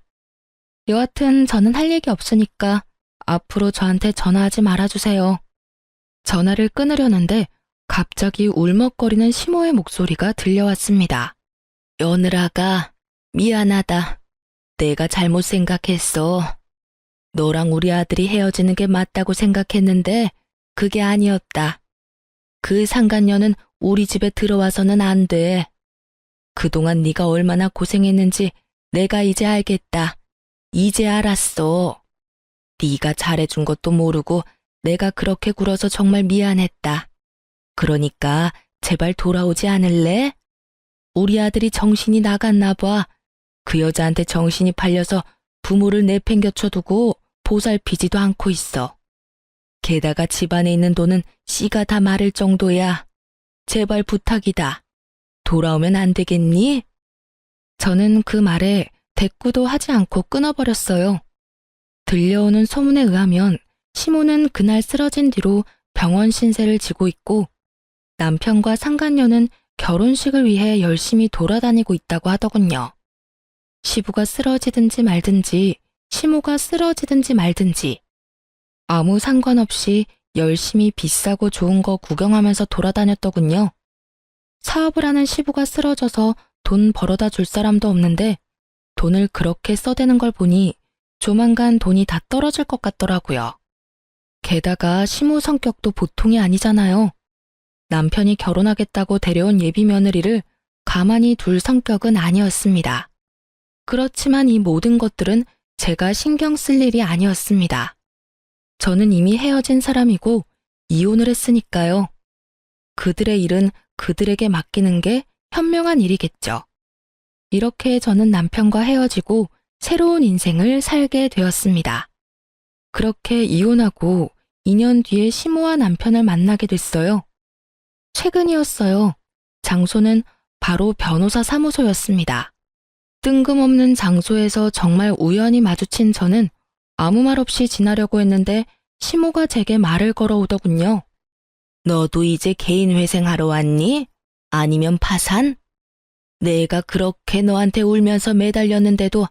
여하튼 저는 할 얘기 없으니까 앞으로 저한테 전화하지 말아주세요. 전화를 끊으려는데 갑자기 울먹거리는 시모의 목소리가 들려왔습니다. 며느라가 미안하다. 내가 잘못 생각했어. 너랑 우리 아들이 헤어지는 게 맞다고 생각했는데 그게 아니었다. 그 상간녀는 우리 집에 들어와서는 안 돼. 그동안 네가 얼마나 고생했는지 내가 이제 알겠다. 이제 알았어. 네가 잘해준 것도 모르고 내가 그렇게 굴어서 정말 미안했다. 그러니까 제발 돌아오지 않을래? 우리 아들이 정신이 나갔나 봐. 그 여자한테 정신이 팔려서 부모를 내팽겨쳐두고 보살피지도 않고 있어. 게다가 집안에 있는 돈은 씨가 다 마를 정도야. 제발 부탁이다. 돌아오면 안 되겠니? 저는 그 말에 대꾸도 하지 않고 끊어버렸어요. 들려오는 소문에 의하면 시모는 그날 쓰러진 뒤로 병원 신세를 지고 있고 남편과 상간녀는 결혼식을 위해 열심히 돌아다니고 있다고 하더군요. 시부가 쓰러지든지 말든지 시모가 쓰러지든지 말든지 아무 상관없이 열심히 비싸고 좋은 거 구경하면서 돌아다녔더군요. 사업을 하는 시부가 쓰러져서 돈 벌어다 줄 사람도 없는데 돈을 그렇게 써대는 걸 보니 조만간 돈이 다 떨어질 것 같더라고요. 게다가 시모 성격도 보통이 아니잖아요. 남편이 결혼하겠다고 데려온 예비 며느리를 가만히 둘 성격은 아니었습니다. 그렇지만 이 모든 것들은 제가 신경 쓸 일이 아니었습니다. 저는 이미 헤어진 사람이고 이혼을 했으니까요. 그들의 일은 그들에게 맡기는 게 현명한 일이겠죠. 이렇게 저는 남편과 헤어지고 새로운 인생을 살게 되었습니다. 그렇게 이혼하고 2년 뒤에 시모와 남편을 만나게 됐어요. 최근이었어요. 장소는 바로 변호사 사무소였습니다. 뜬금없는 장소에서 정말 우연히 마주친 저는 아무 말 없이 지나려고 했는데 시모가 제게 말을 걸어오더군요. 너도 이제 개인회생하러 왔니? 아니면 파산? 내가 그렇게 너한테 울면서 매달렸는데도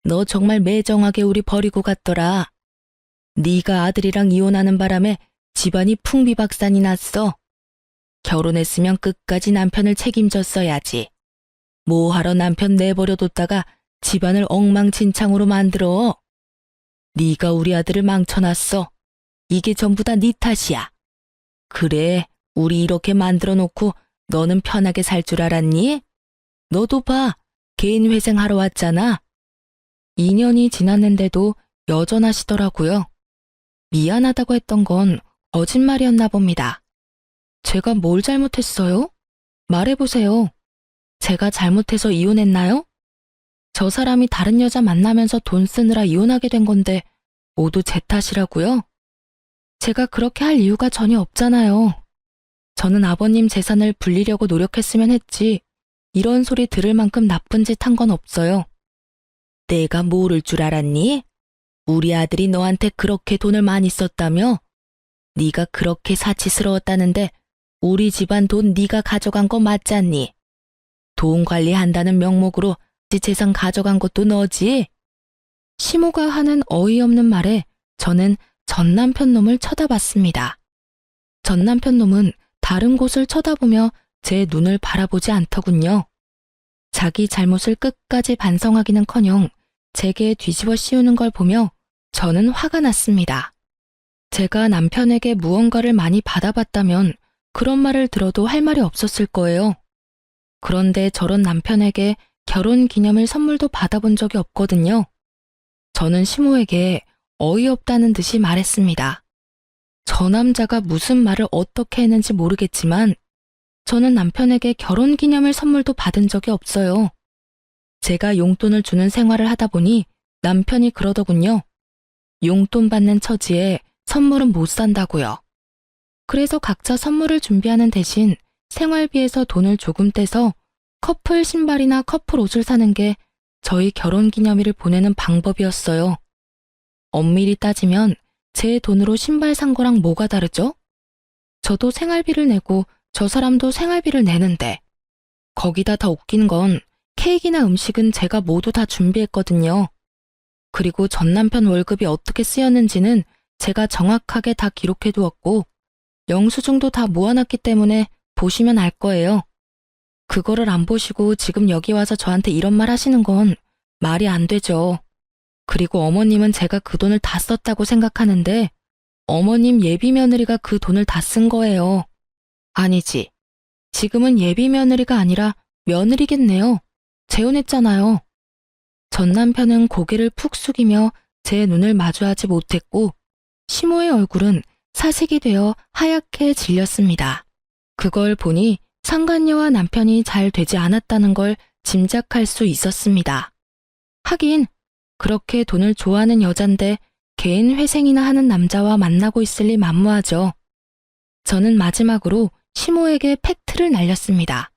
너 정말 매정하게 우리 버리고 갔더라. 네가 아들이랑 이혼하는 바람에 집안이 풍비박산이 났어. 결혼했으면 끝까지 남편을 책임졌어야지. 뭐하러 남편 내버려뒀다가 집안을 엉망진창으로 만들어. 네가 우리 아들을 망쳐놨어. 이게 전부 다 네 탓이야. 그래, 우리 이렇게 만들어 놓고 너는 편하게 살 줄 알았니? 너도 봐, 개인회생하러 왔잖아. 2년이 지났는데도 여전하시더라고요. 미안하다고 했던 건 거짓말이었나 봅니다. 제가 뭘 잘못했어요? 말해보세요. 제가 잘못해서 이혼했나요? 저 사람이 다른 여자 만나면서 돈 쓰느라 이혼하게 된 건데 모두 제 탓이라고요? 제가 그렇게 할 이유가 전혀 없잖아요. 저는 아버님 재산을 불리려고 노력했으면 했지 이런 소리 들을 만큼 나쁜 짓 한 건 없어요. 내가 모를 줄 알았니? 우리 아들이 너한테 그렇게 돈을 많이 썼다며? 네가 그렇게 사치스러웠다는데 우리 집안 돈 네가 가져간 거 맞잖니? 돈 관리한다는 명목으로 재산 가져간 것도 너지? 시모가 하는 어이없는 말에 저는 전 남편 놈을 쳐다봤습니다. 전 남편 놈은 다른 곳을 쳐다보며 제 눈을 바라보지 않더군요. 자기 잘못을 끝까지 반성하기는커녕 제게 뒤집어 씌우는 걸 보며 저는 화가 났습니다. 제가 남편에게 무언가를 많이 받아봤다면 그런 말을 들어도 할 말이 없었을 거예요. 그런데 저런 남편에게 결혼 기념일 선물도 받아본 적이 없거든요. 저는 시모에게 어이없다는 듯이 말했습니다. 저 남자가 무슨 말을 어떻게 했는지 모르겠지만 저는 남편에게 결혼 기념일 선물도 받은 적이 없어요. 제가 용돈을 주는 생활을 하다 보니 남편이 그러더군요. 용돈 받는 처지에 선물은 못 산다고요. 그래서 각자 선물을 준비하는 대신 생활비에서 돈을 조금 떼서 커플 신발이나 커플 옷을 사는 게 저희 결혼 기념일을 보내는 방법이었어요. 엄밀히 따지면 제 돈으로 신발 산 거랑 뭐가 다르죠? 저도 생활비를 내고 저 사람도 생활비를 내는데 거기다 더 웃긴 건 케이크나 음식은 제가 모두 다 준비했거든요. 그리고 전 남편 월급이 어떻게 쓰였는지는 제가 정확하게 다 기록해 두었고 영수증도 다 모아놨기 때문에 보시면 알 거예요. 그거를 안 보시고 지금 여기 와서 저한테 이런 말 하시는 건 말이 안 되죠. 그리고 어머님은 제가 그 돈을 다 썼다고 생각하는데 어머님 예비 며느리가 그 돈을 다 쓴 거예요. 아니지. 지금은 예비 며느리가 아니라 며느리겠네요. 재혼했잖아요. 전 남편은 고개를 푹 숙이며 제 눈을 마주하지 못했고 시모의 얼굴은 사색이 되어 하얗게 질렸습니다. 그걸 보니 상간녀와 남편이 잘 되지 않았다는 걸 짐작할 수 있었습니다. 하긴 그렇게 돈을 좋아하는 여잔데 개인 회생이나 하는 남자와 만나고 있을 리 만무하죠. 저는 마지막으로 시모에게 팩트를 날렸습니다.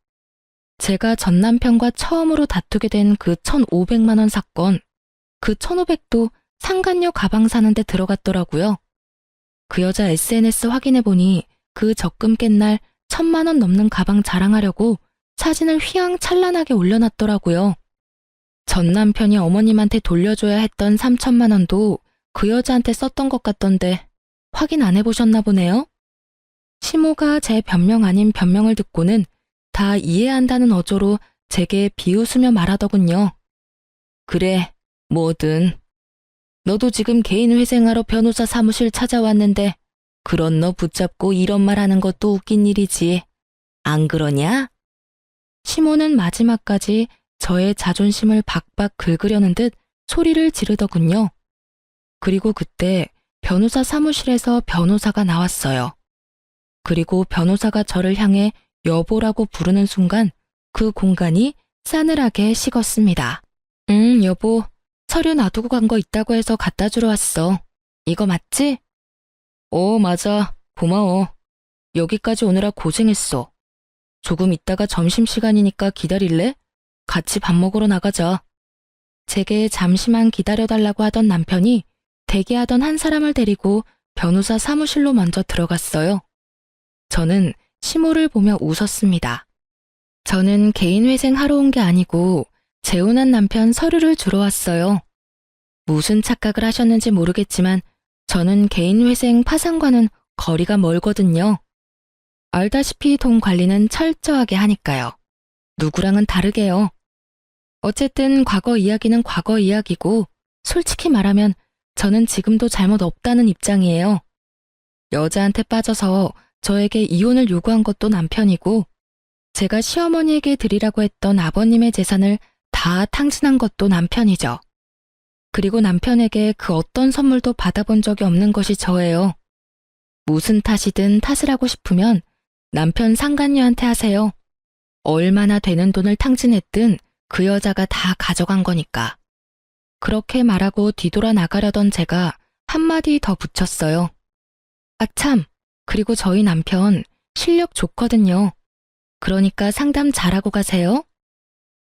제가 전 남편과 처음으로 다투게 된 그 1,500만 원 사건, 그 1,500도 상간녀 가방 사는데 들어갔더라고요. 그 여자 SNS 확인해보니 그 적금 깬 날 1,000만 원 넘는 가방 자랑하려고 사진을 휘황찬란하게 올려놨더라고요. 전 남편이 어머님한테 돌려줘야 했던 3,000만 원도 그 여자한테 썼던 것 같던데 확인 안 해보셨나 보네요? 시모가 제 변명 아닌 변명을 듣고는 다 이해한다는 어조로 제게 비웃으며 말하더군요. 그래, 뭐든. 너도 지금 개인 회생하러 변호사 사무실 찾아왔는데 그런 너 붙잡고 이런 말 하는 것도 웃긴 일이지. 안 그러냐? 시모는 마지막까지 저의 자존심을 박박 긁으려는 듯 소리를 지르더군요. 그리고 그때 변호사 사무실에서 변호사가 나왔어요. 그리고 변호사가 저를 향해 여보라고 부르는 순간 그 공간이 싸늘하게 식었습니다. 여보, 서류 놔두고 간 거 있다고 해서 갖다 주러 왔어. 이거 맞지? 맞아. 고마워. 여기까지 오느라 고생했어. 조금 있다가 점심시간이니까 기다릴래? 같이 밥 먹으러 나가자. 제게 잠시만 기다려달라고 하던 남편이 대기하던 한 사람을 데리고 변호사 사무실로 먼저 들어갔어요. 저는 시모를 보며 웃었습니다. 저는 개인 회생하러 온 게 아니고 재혼한 남편 서류를 주러 왔어요. 무슨 착각을 하셨는지 모르겠지만 저는 개인 회생 파산과는 거리가 멀거든요. 알다시피 돈 관리는 철저하게 하니까요. 누구랑은 다르게요. 어쨌든 과거 이야기는 과거 이야기고 솔직히 말하면 저는 지금도 잘못 없다는 입장이에요. 여자한테 빠져서 저에게 이혼을 요구한 것도 남편이고 제가 시어머니에게 드리라고 했던 아버님의 재산을 다 탕진한 것도 남편이죠. 그리고 남편에게 그 어떤 선물도 받아본 적이 없는 것이 저예요. 무슨 탓이든 탓을 하고 싶으면 남편 상간녀한테 하세요. 얼마나 되는 돈을 탕진했든 그 여자가 다 가져간 거니까. 그렇게 말하고 뒤돌아 나가려던 제가 한마디 더 붙였어요. 아 참, 그리고 저희 남편 실력 좋거든요. 그러니까 상담 잘하고 가세요.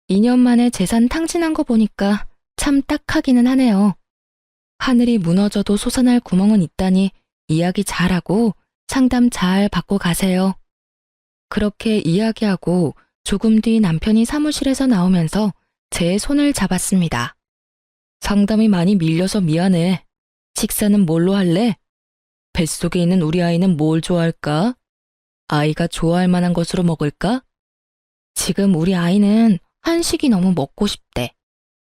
2년 만에 재산 탕진한 거 보니까 참 딱하기는 하네요. 하늘이 무너져도 솟아날 구멍은 있다니 이야기 잘하고 상담 잘 받고 가세요. 그렇게 이야기하고 조금 뒤 남편이 사무실에서 나오면서 제 손을 잡았습니다. 상담이 많이 밀려서 미안해. 식사는 뭘로 할래? 뱃속에 있는 우리 아이는 뭘 좋아할까? 아이가 좋아할 만한 것으로 먹을까? 지금 우리 아이는 한식이 너무 먹고 싶대.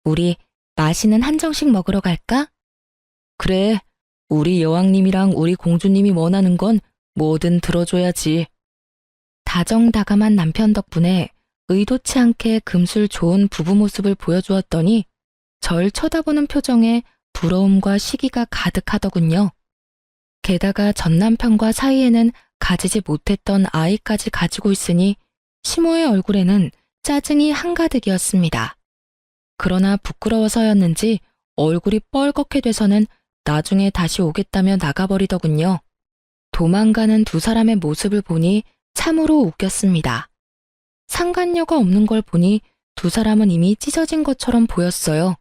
우리 맛있는 한정식 먹으러 갈까? 그래, 우리 여왕님이랑 우리 공주님이 원하는 건 뭐든 들어줘야지. 다정다감한 남편 덕분에 의도치 않게 금술 좋은 부부 모습을 보여주었더니 절 쳐다보는 표정에 부러움과 시기가 가득하더군요. 게다가 전 남편과 사이에는 가지지 못했던 아이까지 가지고 있으니 시모의 얼굴에는 짜증이 한가득이었습니다. 그러나 부끄러워서였는지 얼굴이 뻘겋게 돼서는 나중에 다시 오겠다며 나가버리더군요. 도망가는 두 사람의 모습을 보니 참으로 웃겼습니다. 상간녀가 없는 걸 보니 두 사람은 이미 찢어진 것처럼 보였어요.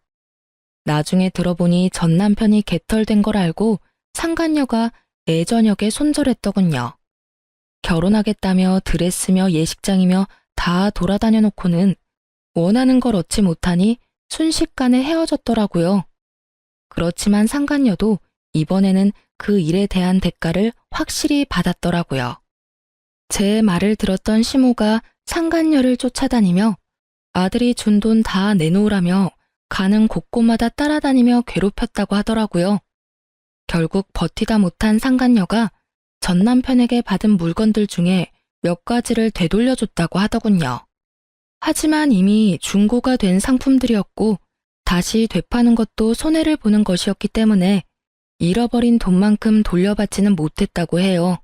나중에 들어보니 전 남편이 개털된 걸 알고 상간녀가 애저녁에 손절했더군요. 결혼하겠다며 드레스며 예식장이며 다 돌아다녀 놓고는 원하는 걸 얻지 못하니 순식간에 헤어졌더라고요. 그렇지만 상간녀도 이번에는 그 일에 대한 대가를 확실히 받았더라고요. 제 말을 들었던 시모가 상간녀를 쫓아다니며 아들이 준 돈 다 내놓으라며 가는 곳곳마다 따라다니며 괴롭혔다고 하더라고요. 결국 버티다 못한 상간녀가 전 남편에게 받은 물건들 중에 몇 가지를 되돌려줬다고 하더군요. 하지만 이미 중고가 된 상품들이었고 다시 되파는 것도 손해를 보는 것이었기 때문에 잃어버린 돈만큼 돌려받지는 못했다고 해요.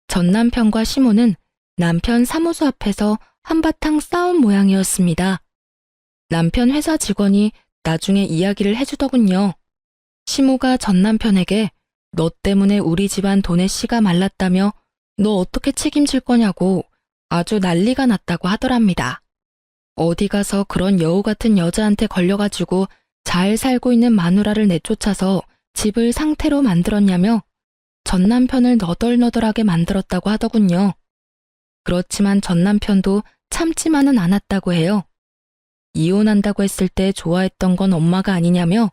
전 남편과 시모는 남편 사무소 앞에서 한바탕 싸운 모양이었습니다. 남편 회사 직원이 나중에 이야기를 해주더군요. 시모가 전 남편에게 너 때문에 우리 집안 돈의 씨가 말랐다며 너 어떻게 책임질 거냐고 아주 난리가 났다고 하더랍니다. 어디 가서 그런 여우 같은 여자한테 걸려가지고 잘 살고 있는 마누라를 내쫓아서 집을 상태로 만들었냐며 전 남편을 너덜너덜하게 만들었다고 하더군요. 그렇지만 전 남편도 참지만은 않았다고 해요. 이혼한다고 했을 때 좋아했던 건 엄마가 아니냐며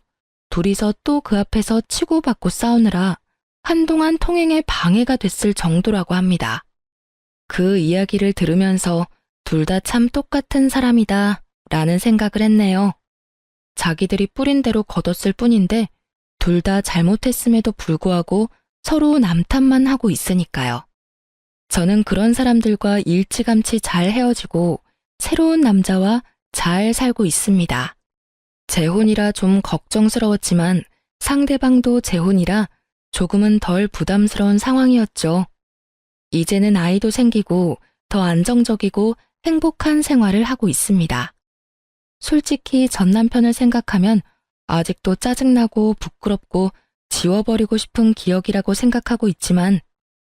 둘이서 또 그 앞에서 치고받고 싸우느라 한동안 통행에 방해가 됐을 정도라고 합니다. 그 이야기를 들으면서 둘 다 참 똑같은 사람이다 라는 생각을 했네요. 자기들이 뿌린 대로 거뒀을 뿐인데 둘 다 잘못했음에도 불구하고 서로 남탓만 하고 있으니까요. 저는 그런 사람들과 일찌감치 잘 헤어지고 새로운 남자와 잘 살고 있습니다. 재혼이라 좀 걱정스러웠지만 상대방도 재혼이라 조금은 덜 부담스러운 상황이었죠. 이제는 아이도 생기고 더 안정적이고 행복한 생활을 하고 있습니다. 솔직히 전 남편을 생각하면 아직도 짜증나고 부끄럽고 지워버리고 싶은 기억이라고 생각하고 있지만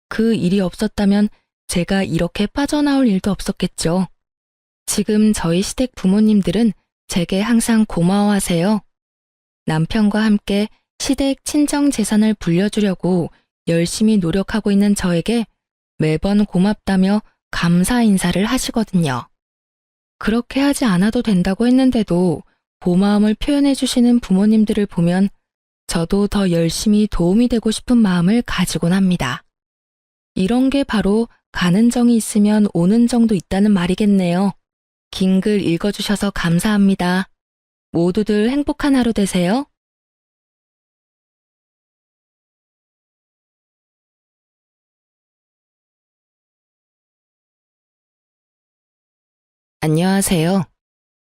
그 일이 없었다면 제가 이렇게 빠져나올 일도 없었겠죠. 지금 저희 시댁 부모님들은 제게 항상 고마워하세요. 남편과 함께 시댁 친정 재산을 불려주려고 열심히 노력하고 있는 저에게 매번 고맙다며 감사 인사를 하시거든요. 그렇게 하지 않아도 된다고 했는데도 고마움을 표현해 주시는 부모님들을 보면 저도 더 열심히 도움이 되고 싶은 마음을 가지곤 합니다. 이런 게 바로 가는 정이 있으면 오는 정도 있다는 말이겠네요. 긴 글 읽어주셔서 감사합니다. 모두들 행복한 하루 되세요. 안녕하세요.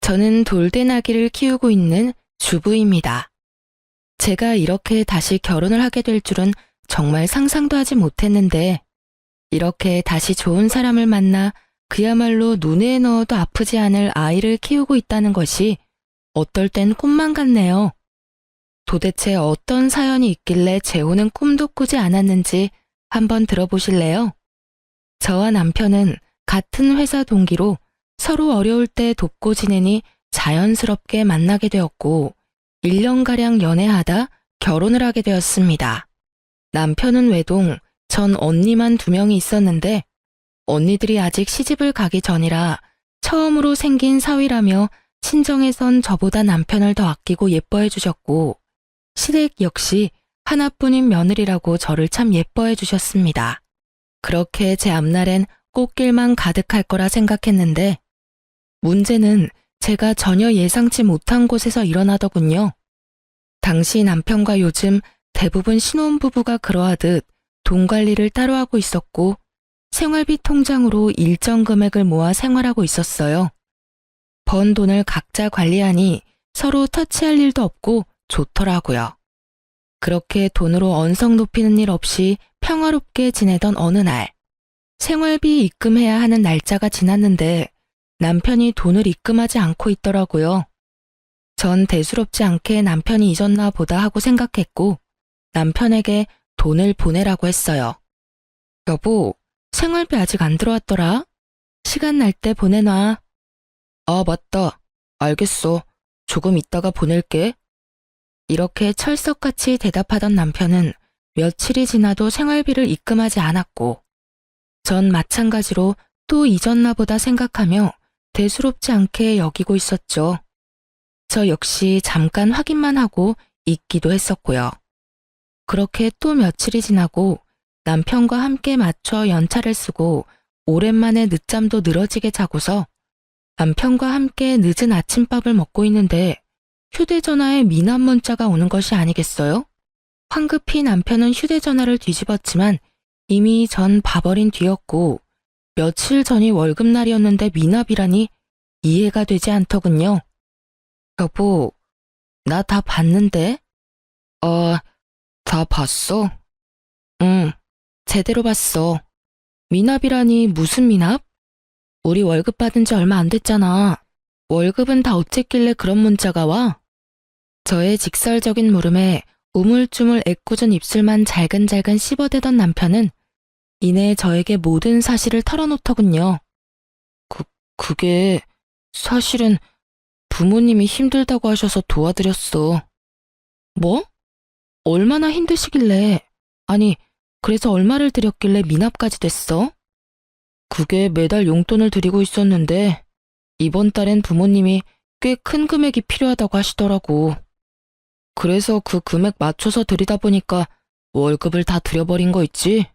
저는 돌대나귀를 키우고 있는 주부입니다. 제가 이렇게 다시 결혼을 하게 될 줄은 정말 상상도 하지 못했는데 이렇게 다시 좋은 사람을 만나 그야말로 눈에 넣어도 아프지 않을 아이를 키우고 있다는 것이 어떨 땐 꿈만 같네요. 도대체 어떤 사연이 있길래 재혼은 꿈도 꾸지 않았는지 한번 들어보실래요? 저와 남편은 같은 회사 동기로 서로 어려울 때 돕고 지내니 자연스럽게 만나게 되었고 1년가량 연애하다 결혼을 하게 되었습니다. 남편은 외동, 전 언니만 2명이 있었는데 언니들이 아직 시집을 가기 전이라 처음으로 생긴 사위라며 친정에선 저보다 남편을 더 아끼고 예뻐해 주셨고 시댁 역시 하나뿐인 며느리라고 저를 참 예뻐해 주셨습니다. 그렇게 제 앞날엔 꽃길만 가득할 거라 생각했는데 문제는 제가 전혀 예상치 못한 곳에서 일어나더군요. 당시 남편과 요즘 대부분 신혼부부가 그러하듯 돈 관리를 따로 하고 있었고 생활비 통장으로 일정 금액을 모아 생활하고 있었어요. 번 돈을 각자 관리하니 서로 터치할 일도 없고 좋더라고요. 그렇게 돈으로 언성 높이는 일 없이 평화롭게 지내던 어느 날, 생활비 입금해야 하는 날짜가 지났는데 남편이 돈을 입금하지 않고 있더라고요. 전 대수롭지 않게 남편이 잊었나 보다 하고 생각했고 남편에게 돈을 보내라고 했어요. 여보, 생활비 아직 안 들어왔더라? 시간 날 때 보내놔. 아, 맞다. 알겠어. 조금 있다가 보낼게. 이렇게 철석같이 대답하던 남편은 며칠이 지나도 생활비를 입금하지 않았고 전 마찬가지로 또 잊었나 보다 생각하며 대수롭지 않게 여기고 있었죠. 저 역시 잠깐 확인만 하고 잊기도 했었고요. 그렇게 또 며칠이 지나고 남편과 함께 맞춰 연차를 쓰고 오랜만에 늦잠도 늘어지게 자고서 남편과 함께 늦은 아침밥을 먹고 있는데 휴대전화에 미납 문자가 오는 것이 아니겠어요? 황급히 남편은 휴대전화를 뒤집었지만 이미 전 봐버린 뒤였고 며칠 전이 월급날이었는데 미납이라니 이해가 되지 않더군요. 여보, 나 다 봤는데? 다 봤어? 응, 제대로 봤어. 미납이라니 무슨 미납? 우리 월급 받은 지 얼마 안 됐잖아. 월급은 다 어쨌길래 그런 문자가 와? 저의 직설적인 물음에 우물쭈물 애꿎은 입술만 잘근잘근 씹어대던 남편은 이내 저에게 모든 사실을 털어놓더군요. 그게 사실은 부모님이 힘들다고 하셔서 도와드렸어. 뭐? 얼마나 힘드시길래, 아니, 그래서 얼마를 드렸길래 미납까지 됐어? 그게 매달 용돈을 드리고 있었는데 이번 달엔 부모님이 꽤 큰 금액이 필요하다고 하시더라고. 그래서 그 금액 맞춰서 드리다 보니까 월급을 다 드려버린 거 있지?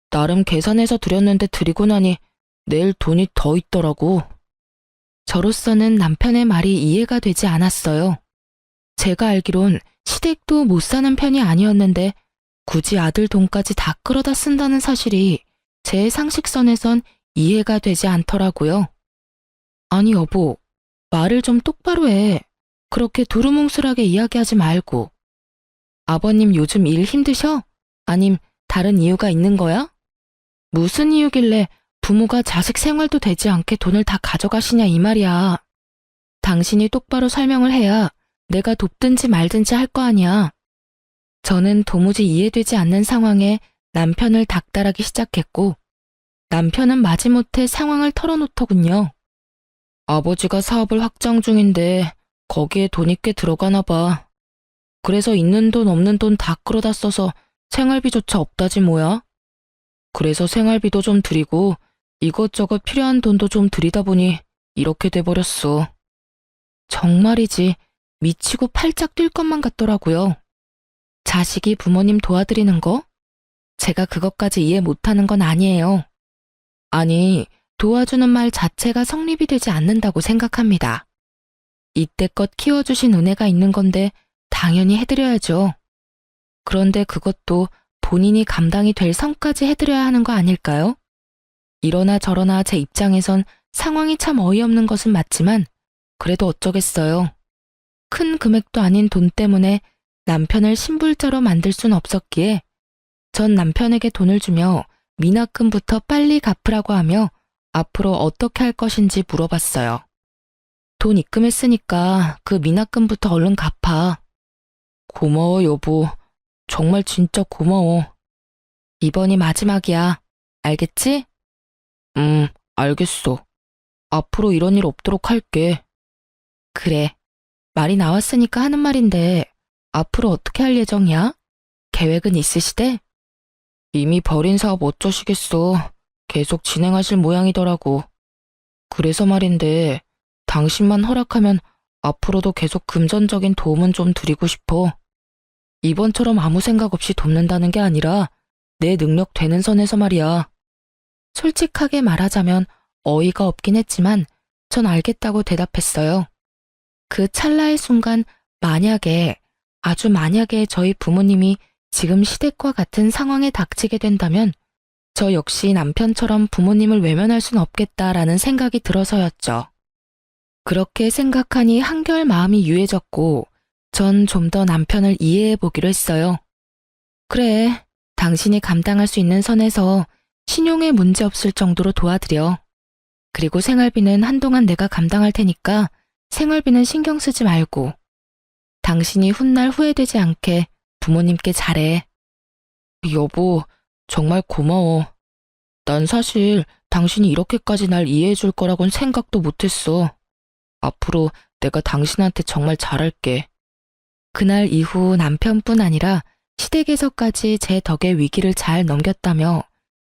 나름 계산해서 드렸는데 드리고 나니 내일 돈이 더 있더라고. 저로서는 남편의 말이 이해가 되지 않았어요. 제가 알기론 시댁도 못 사는 편이 아니었는데 굳이 아들 돈까지 다 끌어다 쓴다는 사실이 제 상식선에선 이해가 되지 않더라고요. 아니 여보, 말을 좀 똑바로 해. 그렇게 두루뭉술하게 이야기하지 말고. 아버님 요즘 일 힘드셔? 아님 다른 이유가 있는 거야? 무슨 이유길래 부모가 자식 생활도 되지 않게 돈을 다 가져가시냐 이 말이야. 당신이 똑바로 설명을 해야 내가 돕든지 말든지 할 거 아니야. 저는 도무지 이해되지 않는 상황에 남편을 닥달하기 시작했고 남편은 마지못해 상황을 털어놓더군요. 아버지가 사업을 확장 중인데 거기에 돈이 꽤 들어가나 봐. 그래서 있는 돈 없는 돈 다 끌어다 써서 생활비조차 없다지 뭐야. 그래서 생활비도 좀 드리고 이것저것 필요한 돈도 좀 드리다 보니 이렇게 돼버렸어. 정말이지 미치고 팔짝 뛸 것만 같더라고요. 자식이 부모님 도와드리는 거? 제가 그것까지 이해 못하는 건 아니에요. 아니, 도와주는 말 자체가 성립이 되지 않는다고 생각합니다. 이때껏 키워주신 은혜가 있는 건데 당연히 해드려야죠. 그런데 그것도 본인이 감당이 될 선까지 해드려야 하는 거 아닐까요? 이러나 저러나 제 입장에선 상황이 참 어이없는 것은 맞지만 그래도 어쩌겠어요. 큰 금액도 아닌 돈 때문에 남편을 신불자로 만들 순 없었기에 전 남편에게 돈을 주며 미납금부터 빨리 갚으라고 하며 앞으로 어떻게 할 것인지 물어봤어요. 돈 입금했으니까 그 미납금부터 얼른 갚아. 고마워 여보. 정말 진짜 고마워. 이번이 마지막이야. 알겠지? 알겠어. 앞으로 이런 일 없도록 할게. 그래. 말이 나왔으니까 하는 말인데 앞으로 어떻게 할 예정이야? 계획은 있으시대? 이미 벌인 사업 어쩌시겠어. 계속 진행하실 모양이더라고. 그래서 말인데 당신만 허락하면 앞으로도 계속 금전적인 도움은 좀 드리고 싶어. 이번처럼 아무 생각 없이 돕는다는 게 아니라 내 능력 되는 선에서 말이야. 솔직하게 말하자면 어이가 없긴 했지만 전 알겠다고 대답했어요. 그 찰나의 순간 만약에, 아주 만약에 저희 부모님이 지금 시댁과 같은 상황에 닥치게 된다면 저 역시 남편처럼 부모님을 외면할 순 없겠다라는 생각이 들어서였죠. 그렇게 생각하니 한결 마음이 유해졌고 전 좀 더 남편을 이해해 보기로 했어요. 그래, 당신이 감당할 수 있는 선에서 신용에 문제 없을 정도로 도와드려. 그리고 생활비는 한동안 내가 감당할 테니까 생활비는 신경 쓰지 말고 당신이 훗날 후회되지 않게 부모님께 잘해. 여보, 정말 고마워. 난 사실 당신이 이렇게까지 날 이해해 줄 거라곤 생각도 못했어. 앞으로 내가 당신한테 정말 잘할게. 그날 이후 남편뿐 아니라 시댁에서까지 제 덕에 위기를 잘 넘겼다며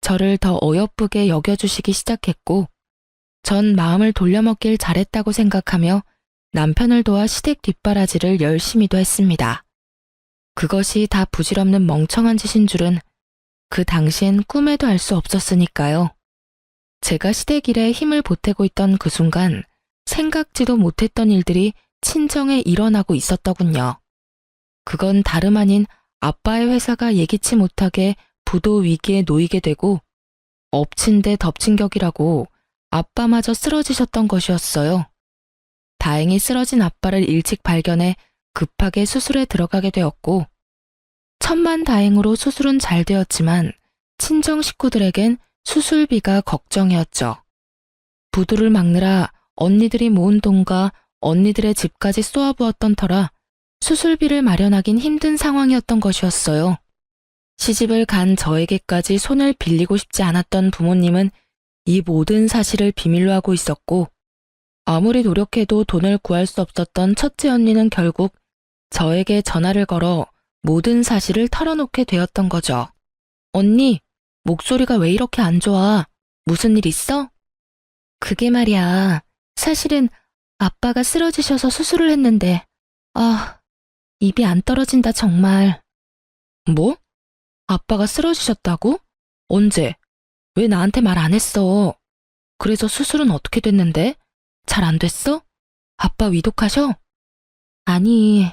저를 더 어여쁘게 여겨주시기 시작했고 전 마음을 돌려먹길 잘했다고 생각하며 남편을 도와 시댁 뒷바라지를 열심히도 했습니다. 그것이 다 부질없는 멍청한 짓인 줄은 그 당시엔 꿈에도 알 수 없었으니까요. 제가 시댁일에 힘을 보태고 있던 그 순간 생각지도 못했던 일들이 친정에 일어나고 있었더군요. 그건 다름 아닌 아빠의 회사가 예기치 못하게 부도 위기에 놓이게 되고 엎친 데 덮친 격이라고 아빠마저 쓰러지셨던 것이었어요. 다행히 쓰러진 아빠를 일찍 발견해 급하게 수술에 들어가게 되었고 천만다행으로 수술은 잘 되었지만 친정 식구들에겐 수술비가 걱정이었죠. 부도를 막느라 언니들이 모은 돈과 언니들의 집까지 쏘아부었던 터라 수술비를 마련하긴 힘든 상황이었던 것이었어요. 시집을 간 저에게까지 손을 빌리고 싶지 않았던 부모님은 이 모든 사실을 비밀로 하고 있었고 아무리 노력해도 돈을 구할 수 없었던 첫째 언니는 결국 저에게 전화를 걸어 모든 사실을 털어놓게 되었던 거죠. 언니, 목소리가 왜 이렇게 안 좋아? 무슨 일 있어? 그게 말이야. 사실은 아빠가 쓰러지셔서 수술을 했는데 입이 안 떨어진다 정말. 뭐? 아빠가 쓰러지셨다고? 언제? 왜 나한테 말 안 했어? 그래서 수술은 어떻게 됐는데? 잘 안 됐어? 아빠 위독하셔? 아니,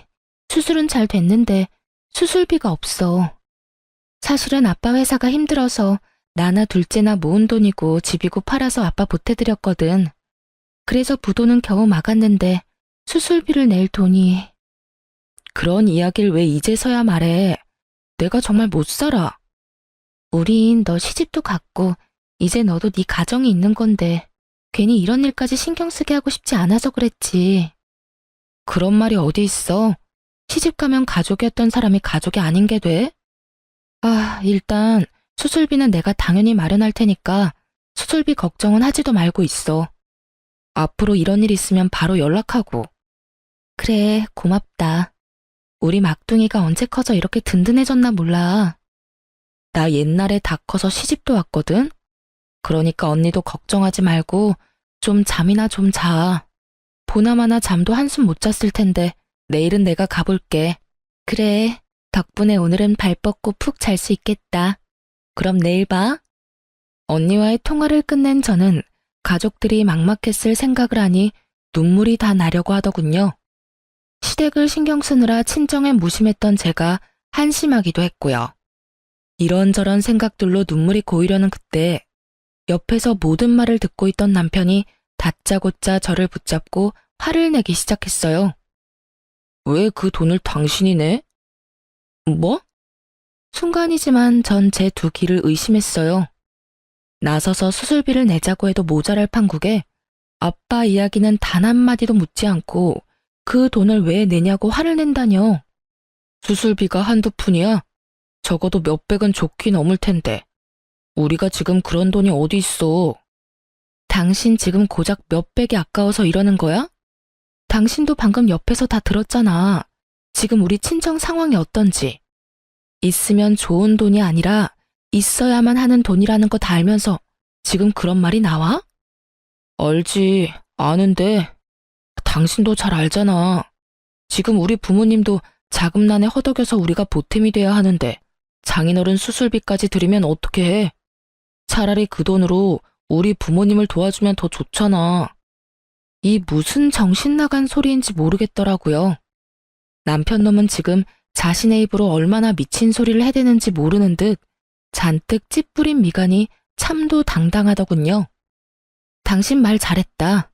수술은 잘 됐는데 수술비가 없어. 사실은 아빠 회사가 힘들어서 나나 둘째나 모은 돈이고 집이고 팔아서 아빠 보태드렸거든. 그래서 부도는 겨우 막았는데 수술비를 낼 돈이... 그런 이야기를 왜 이제서야 말해? 내가 정말 못 살아. 우린 너 시집도 갔고 이제 너도 네 가정이 있는 건데 괜히 이런 일까지 신경 쓰게 하고 싶지 않아서 그랬지. 그런 말이 어디 있어? 시집 가면 가족이었던 사람이 가족이 아닌 게 돼? 일단 수술비는 내가 당연히 마련할 테니까 수술비 걱정은 하지도 말고 있어. 앞으로 이런 일 있으면 바로 연락하고. 그래, 고맙다. 우리 막둥이가 언제 커서 이렇게 든든해졌나 몰라. 나 옛날에 다 커서 시집도 왔거든? 그러니까 언니도 걱정하지 말고 좀 잠이나 좀 자. 보나마나 잠도 한숨 못 잤을 텐데 내일은 내가 가볼게. 그래, 덕분에 오늘은 발 뻗고 푹 잘 수 있겠다. 그럼 내일 봐. 언니와의 통화를 끝낸 저는 가족들이 막막했을 생각을 하니 눈물이 다 나려고 하더군요. 시댁을 신경 쓰느라 친정에 무심했던 제가 한심하기도 했고요. 이런저런 생각들로 눈물이 고이려는 그때 옆에서 모든 말을 듣고 있던 남편이 다짜고짜 저를 붙잡고 화를 내기 시작했어요. 왜 그 돈을 당신이 내? 뭐? 순간이지만 전 제 두 귀를 의심했어요. 나서서 수술비를 내자고 해도 모자랄 판국에 아빠 이야기는 단 한마디도 묻지 않고 그 돈을 왜 내냐고 화를 낸다뇨. 수술비가 한두 푼이야? 적어도 몇백은 좋게 넘을 텐데. 우리가 지금 그런 돈이 어디 있어. 당신 지금 고작 몇백이 아까워서 이러는 거야? 당신도 방금 옆에서 다 들었잖아. 지금 우리 친정 상황이 어떤지. 있으면 좋은 돈이 아니라 있어야만 하는 돈이라는 거 다 알면서 지금 그런 말이 나와? 알지, 아는데 당신도 잘 알잖아. 지금 우리 부모님도 자금난에 허덕여서 우리가 보탬이 돼야 하는데 장인어른 수술비까지 들이면 어떻게 해? 차라리 그 돈으로 우리 부모님을 도와주면 더 좋잖아. 이 무슨 정신 나간 소리인지 모르겠더라고요. 남편 놈은 지금 자신의 입으로 얼마나 미친 소리를 해대는지 모르는 듯 잔뜩 찌푸린 미간이 참도 당당하더군요. 당신 말 잘했다.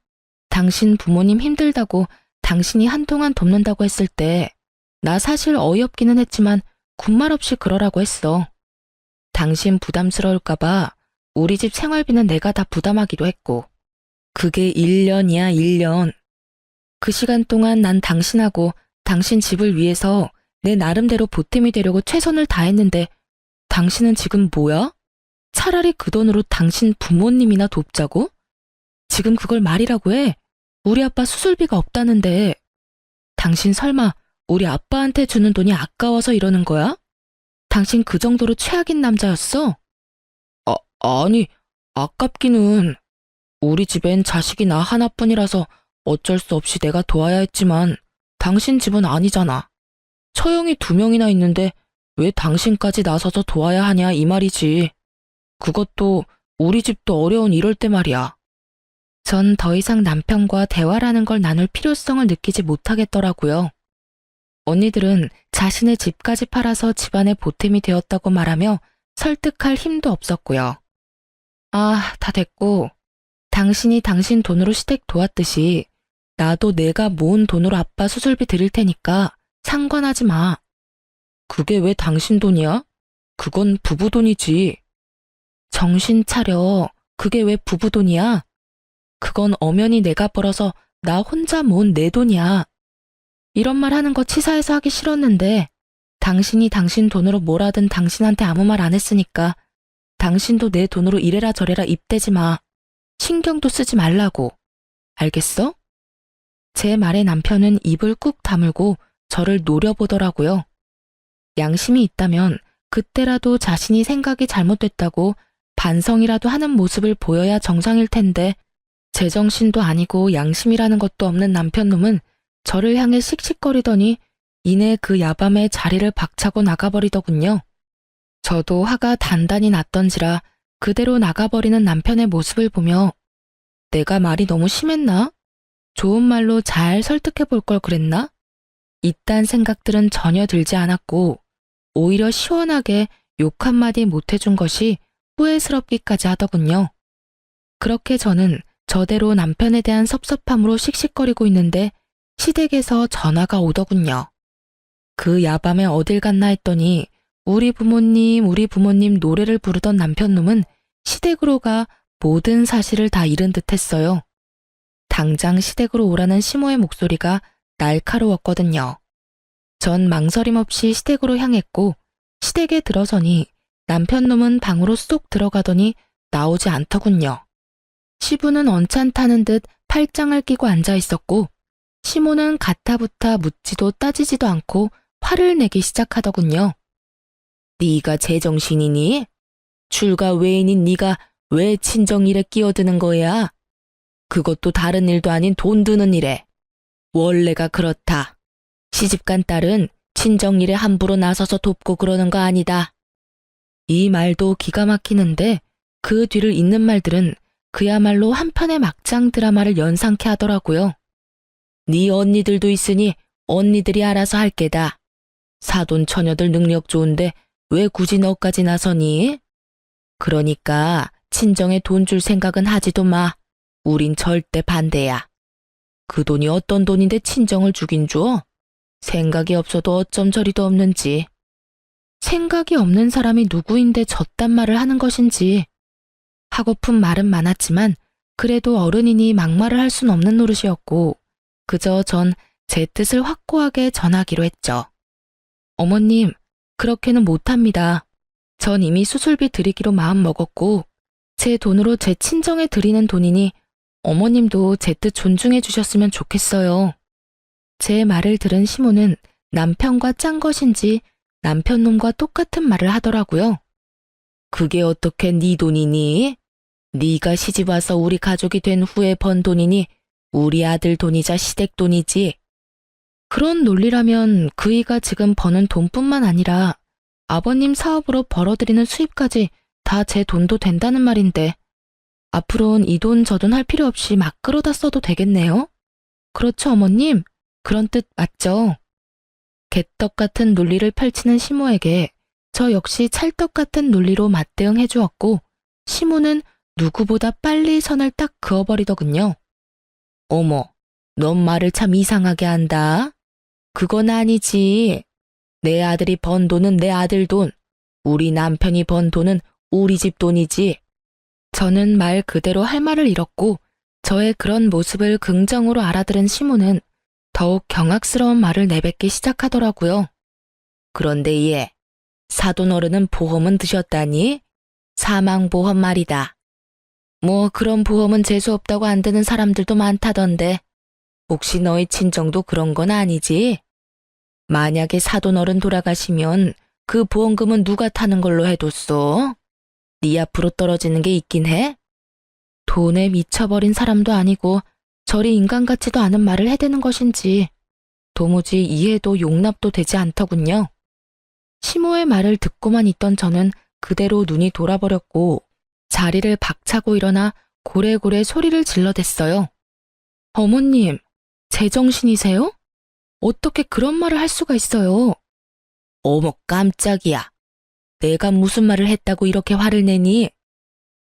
당신 부모님 힘들다고 당신이 한동안 돕는다고 했을 때 나 사실 어이없기는 했지만 군말 없이 그러라고 했어. 당신 부담스러울까봐 우리 집 생활비는 내가 다 부담하기로 했고 그게 1년이야 1년. 그 시간 동안 난 당신하고 당신 집을 위해서 내 나름대로 보탬이 되려고 최선을 다했는데 당신은 지금 뭐야? 차라리 그 돈으로 당신 부모님이나 돕자고? 지금 그걸 말이라고 해? 우리 아빠 수술비가 없다는데 당신 설마 우리 아빠한테 주는 돈이 아까워서 이러는 거야? 당신 그 정도로 최악인 남자였어? 아니, 아깝기는. 우리 집엔 자식이 나 하나뿐이라서 어쩔 수 없이 내가 도와야 했지만 당신 집은 아니잖아. 처형이 2명이나 있는데 왜 당신까지 나서서 도와야 하냐 이 말이지. 그것도 우리 집도 어려운 이럴 때 말이야. 전 더 이상 남편과 대화라는 걸 나눌 필요성을 느끼지 못하겠더라고요. 언니들은 자신의 집까지 팔아서 집안의 보탬이 되었다고 말하며 설득할 힘도 없었고요. 아, 다 됐고, 당신이 당신 돈으로 시댁 도왔듯이 나도 내가 모은 돈으로 아빠 수술비 드릴 테니까 상관하지 마. 그게 왜 당신 돈이야? 그건 부부 돈이지. 정신 차려. 그게 왜 부부 돈이야? 그건 엄연히 내가 벌어서 나 혼자 모은 내 돈이야. 이런 말 하는 거 치사해서 하기 싫었는데 당신이 당신 돈으로 뭘 하든 당신한테 아무 말 안 했으니까 당신도 내 돈으로 이래라 저래라 입대지 마. 신경도 쓰지 말라고. 알겠어? 제 말에 남편은 입을 꾹 다물고 저를 노려보더라고요. 양심이 있다면 그때라도 자신이 생각이 잘못됐다고 반성이라도 하는 모습을 보여야 정상일 텐데 제정신도 아니고 양심이라는 것도 없는 남편놈은 저를 향해 씩씩거리더니 이내 그 야밤에 자리를 박차고 나가버리더군요. 저도 화가 단단히 났던지라 그대로 나가버리는 남편의 모습을 보며 내가 말이 너무 심했나? 좋은 말로 잘 설득해 볼 걸 그랬나? 이딴 생각들은 전혀 들지 않았고 오히려 시원하게 욕 한마디 못해준 것이 후회스럽기까지 하더군요. 그렇게 저는 저대로 남편에 대한 섭섭함으로 씩씩거리고 있는데 시댁에서 전화가 오더군요. 그 야밤에 어딜 갔나 했더니 우리 부모님 노래를 부르던 남편놈은 시댁으로 가 모든 사실을 다 잃은 듯 했어요. 당장 시댁으로 오라는 시모의 목소리가 날카로웠거든요. 전 망설임 없이 시댁으로 향했고 시댁에 들어서니 남편놈은 방으로 쏙 들어가더니 나오지 않더군요. 시부는 언짢다는 듯 팔짱을 끼고 앉아 있었고 시모는 가타부타 묻지도 따지지도 않고 화를 내기 시작하더군요. 네가 제정신이니? 출가 외인인 네가 왜 친정일에 끼어드는 거야? 그것도 다른 일도 아닌 돈 드는 일에. 원래가 그렇다. 시집간 딸은 친정일에 함부로 나서서 돕고 그러는 거 아니다. 이 말도 기가 막히는데 그 뒤를 잇는 말들은 그야말로 한 편의 막장 드라마를 연상케 하더라고요. 네 언니들도 있으니 언니들이 알아서 할 게다. 사돈 처녀들 능력 좋은데 왜 굳이 너까지 나서니? 그러니까 친정에 돈 줄 생각은 하지도 마. 우린 절대 반대야. 그 돈이 어떤 돈인데 친정을 주긴 줘? 생각이 없어도 어쩜 저리도 없는지. 생각이 없는 사람이 누구인데 저딴 말을 하는 것인지. 하고픈 말은 많았지만 그래도 어른이니 막말을 할 순 없는 노릇이었고 그저 전 제 뜻을 확고하게 전하기로 했죠. 어머님, 그렇게는 못합니다. 전 이미 수술비 드리기로 마음먹었고 제 돈으로 제 친정에 드리는 돈이니 어머님도 제 뜻 존중해 주셨으면 좋겠어요. 제 말을 들은 시모는 남편과 짠 것인지 남편놈과 똑같은 말을 하더라고요. 그게 어떻게 네 돈이니? 네가 시집와서 우리 가족이 된 후에 번 돈이니 우리 아들 돈이자 시댁 돈이지. 그런 논리라면 그이가 지금 버는 돈뿐만 아니라 아버님 사업으로 벌어들이는 수입까지 다 제 돈도 된다는 말인데 앞으로는 이 돈 저 돈 할 필요 없이 막 끌어다 써도 되겠네요? 그렇죠, 어머님? 그런 뜻 맞죠? 개떡 같은 논리를 펼치는 시모에게 저 역시 찰떡 같은 논리로 맞대응해 주었고 시모는 누구보다 빨리 선을 딱 그어버리더군요. 어머, 넌 말을 참 이상하게 한다. 그건 아니지. 내 아들이 번 돈은 내 아들 돈, 우리 남편이 번 돈은 우리 집 돈이지. 저는 말 그대로 할 말을 잃었고 저의 그런 모습을 긍정으로 알아들은 시모는 더욱 경악스러운 말을 내뱉기 시작하더라고요. 그런데 얘, 사돈 어른은 보험은 드셨다니? 사망보험 말이다. 뭐 그런 보험은 재수없다고 안 드는 사람들도 많다던데 혹시 너희 친정도 그런 건 아니지? 만약에 사돈 어른 돌아가시면 그 보험금은 누가 타는 걸로 해뒀어? 네 앞으로 떨어지는 게 있긴 해? 돈에 미쳐버린 사람도 아니고 저리 인간 같지도 않은 말을 해대는 것인지 도무지 이해도 용납도 되지 않더군요. 시모의 말을 듣고만 있던 저는 그대로 눈이 돌아버렸고 자리를 박차고 일어나 고래고래 소리를 질러댔어요. 어머님, 제정신이세요? 어떻게 그런 말을 할 수가 있어요? 어머 깜짝이야. 내가 무슨 말을 했다고 이렇게 화를 내니?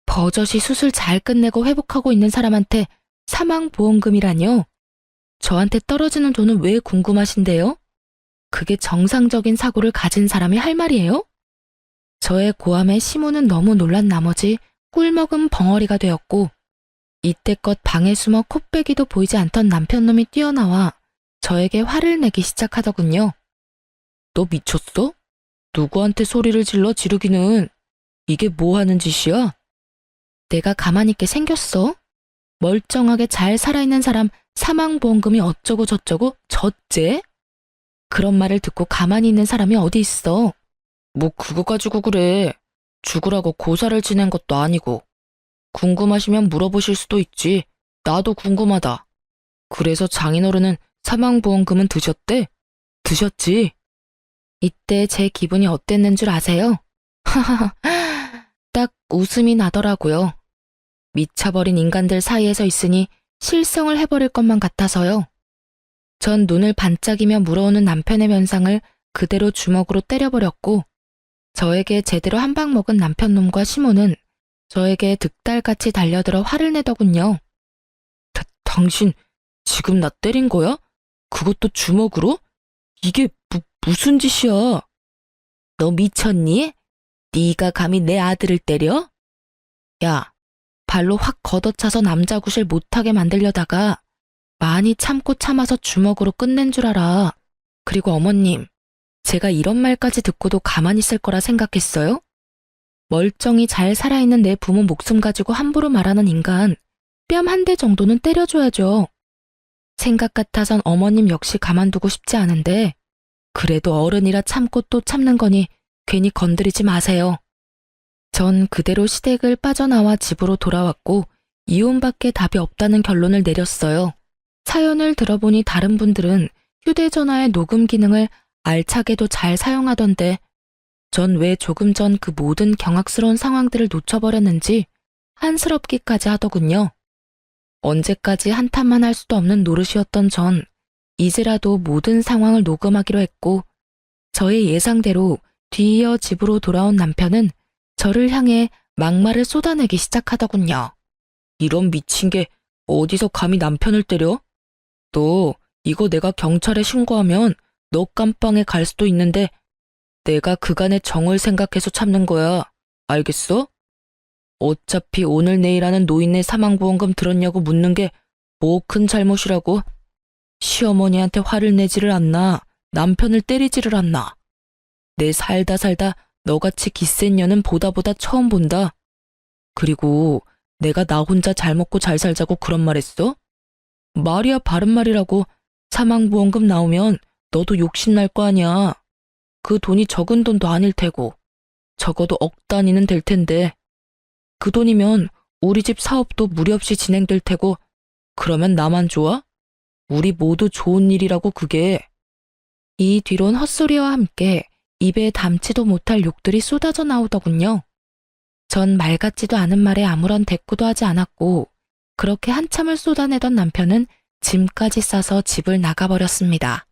버젓이 수술 잘 끝내고 회복하고 있는 사람한테 사망보험금이라뇨? 저한테 떨어지는 돈은 왜 궁금하신데요? 그게 정상적인 사고를 가진 사람이 할 말이에요? 저의 고함에 시모는 너무 놀란 나머지 꿀먹은 벙어리가 되었고 이때껏 방에 숨어 콧배기도 보이지 않던 남편놈이 뛰어나와 저에게 화를 내기 시작하더군요. 너 미쳤어? 누구한테 소리를 질러 지르기는. 이게 뭐 하는 짓이야? 내가 가만히 있게 생겼어? 멀쩡하게 잘 살아있는 사람 사망보험금이 어쩌고 저쩌고 저째? 그런 말을 듣고 가만히 있는 사람이 어디 있어? 뭐 그거 가지고 그래. 죽으라고 고사를 지낸 것도 아니고. 궁금하시면 물어보실 수도 있지. 나도 궁금하다. 그래서 장인어른은 사망보험금은 드셨대? 드셨지? 이때 제 기분이 어땠는 줄 아세요? 하하하, 딱 웃음이 나더라고요. 미쳐버린 인간들 사이에서 있으니 실성을 해버릴 것만 같아서요. 전 눈을 반짝이며 물어오는 남편의 면상을 그대로 주먹으로 때려버렸고 저에게 제대로 한 방 먹은 남편놈과 시모는 저에게 득달같이 달려들어 화를 내더군요. 당신 지금 나 때린 거야? 그것도 주먹으로? 이게 무슨 짓이야? 너 미쳤니? 네가 감히 내 아들을 때려? 야, 발로 확 걷어차서 남자구실 못하게 만들려다가 많이 참고 참아서 주먹으로 끝낸 줄 알아. 그리고 어머님, 제가 이런 말까지 듣고도 가만히 있을 거라 생각했어요? 멀쩡히 잘 살아있는 내 부모 목숨 가지고 함부로 말하는 인간, 뺨 한 대 정도는 때려줘야죠. 생각 같아선 어머님 역시 가만두고 싶지 않은데 그래도 어른이라 참고 또 참는 거니 괜히 건드리지 마세요. 전 그대로 시댁을 빠져나와 집으로 돌아왔고 이혼밖에 답이 없다는 결론을 내렸어요. 사연을 들어보니 다른 분들은 휴대전화의 녹음 기능을 알차게도 잘 사용하던데 전 왜 조금 전 그 모든 경악스러운 상황들을 놓쳐버렸는지 한스럽기까지 하더군요. 언제까지 한탄만 할 수도 없는 노릇이었던 전 이제라도 모든 상황을 녹음하기로 했고 저의 예상대로 뒤이어 집으로 돌아온 남편은 저를 향해 막말을 쏟아내기 시작하더군요. 이런 미친 게 어디서 감히 남편을 때려? 너 이거 내가 경찰에 신고하면 너 깜빵에 갈 수도 있는데 내가 그간의 정을 생각해서 참는 거야. 알겠어? 어차피 오늘 내일 하는 노인네 사망보험금 들었냐고 묻는 게 뭐 큰 잘못이라고? 시어머니한테 화를 내지를 않나? 남편을 때리지를 않나? 내 살다 너같이 기센 년은 보다 처음 본다. 그리고 내가 나 혼자 잘 먹고 잘 살자고 그런 말 했어? 말이야 바른 말이라고. 사망보험금 나오면 너도 욕심날 거 아니야. 그 돈이 적은 돈도 아닐 테고 적어도 억 단위는 될 텐데 그 돈이면 우리 집 사업도 무리 없이 진행될 테고 그러면 나만 좋아? 우리 모두 좋은 일이라고 그게. 이 뒤론 헛소리와 함께 입에 담지도 못할 욕들이 쏟아져 나오더군요. 전 말 같지도 않은 말에 아무런 대꾸도 하지 않았고 그렇게 한참을 쏟아내던 남편은 짐까지 싸서 집을 나가버렸습니다.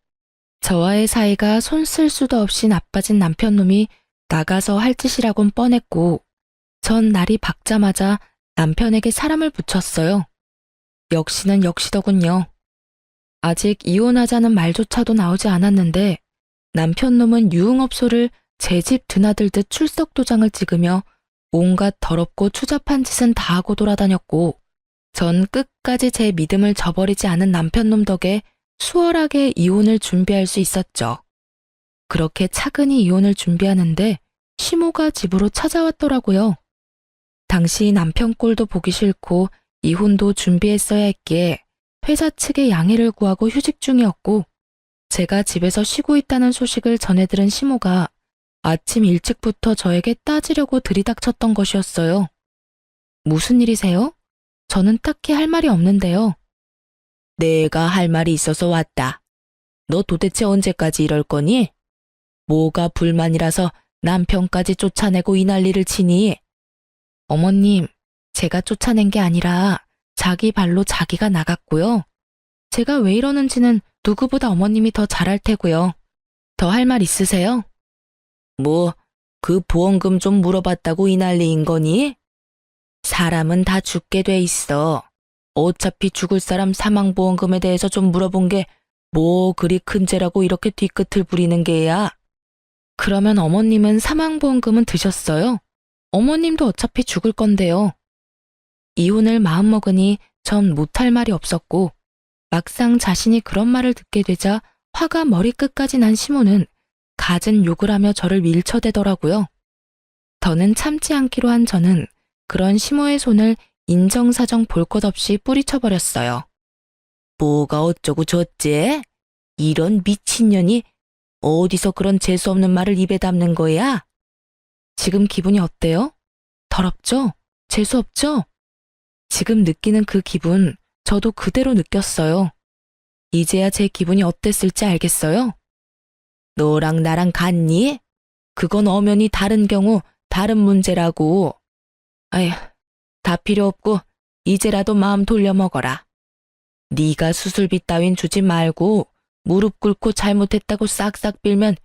저와의 사이가 손 쓸 수도 없이 나빠진 남편놈이 나가서 할 짓이라곤 뻔했고 전 날이 밝자마자 남편에게 사람을 붙였어요. 역시는 역시더군요. 아직 이혼하자는 말조차도 나오지 않았는데 남편놈은 유흥업소를 제 집 드나들듯 출석 도장을 찍으며 온갖 더럽고 추잡한 짓은 다 하고 돌아다녔고 전 끝까지 제 믿음을 저버리지 않은 남편놈 덕에 수월하게 이혼을 준비할 수 있었죠. 그렇게 차근히 이혼을 준비하는데 시모가 집으로 찾아왔더라고요. 당시 남편 꼴도 보기 싫고 이혼도 준비했어야 했기에 회사 측에 양해를 구하고 휴직 중이었고 제가 집에서 쉬고 있다는 소식을 전해 들은 시모가 아침 일찍부터 저에게 따지려고 들이닥쳤던 것이었어요. 무슨 일이세요? 저는 딱히 할 말이 없는데요. 내가 할 말이 있어서 왔다. 너 도대체 언제까지 이럴 거니? 뭐가 불만이라서 남편까지 쫓아내고 이 난리를 치니? 어머님, 제가 쫓아낸 게 아니라 자기 발로 자기가 나갔고요. 제가 왜 이러는지는 누구보다 어머님이 더 잘 알 테고요. 더 할 말 있으세요? 뭐, 그 보험금 좀 물어봤다고 이 난리인 거니? 사람은 다 죽게 돼 있어. 어차피 죽을 사람 사망보험금에 대해서 좀 물어본 게 뭐 그리 큰 죄라고 이렇게 뒤끝을 부리는 게야? 그러면 어머님은 사망보험금은 드셨어요? 어머님도 어차피 죽을 건데요. 이혼을 마음먹으니 전 못할 말이 없었고 막상 자신이 그런 말을 듣게 되자 화가 머리끝까지 난 시모는 갖은 욕을 하며 저를 밀쳐대더라고요. 더는 참지 않기로 한 저는 그런 시모의 손을 인정사정 볼 것 없이 뿌리쳐버렸어요. 뭐가 어쩌고 저째? 이런 미친년이 어디서 그런 재수없는 말을 입에 담는 거야? 지금 기분이 어때요? 더럽죠? 재수없죠? 지금 느끼는 그 기분 저도 그대로 느꼈어요. 이제야 제 기분이 어땠을지 알겠어요? 너랑 나랑 같니? 그건 엄연히 다른 경우 다른 문제라고. 아휴, 다 필요 없고 이제라도 마음 돌려 먹어라. 네가 수술비 따윈 주지 말고 무릎 꿇고 잘못했다고 싹싹 빌면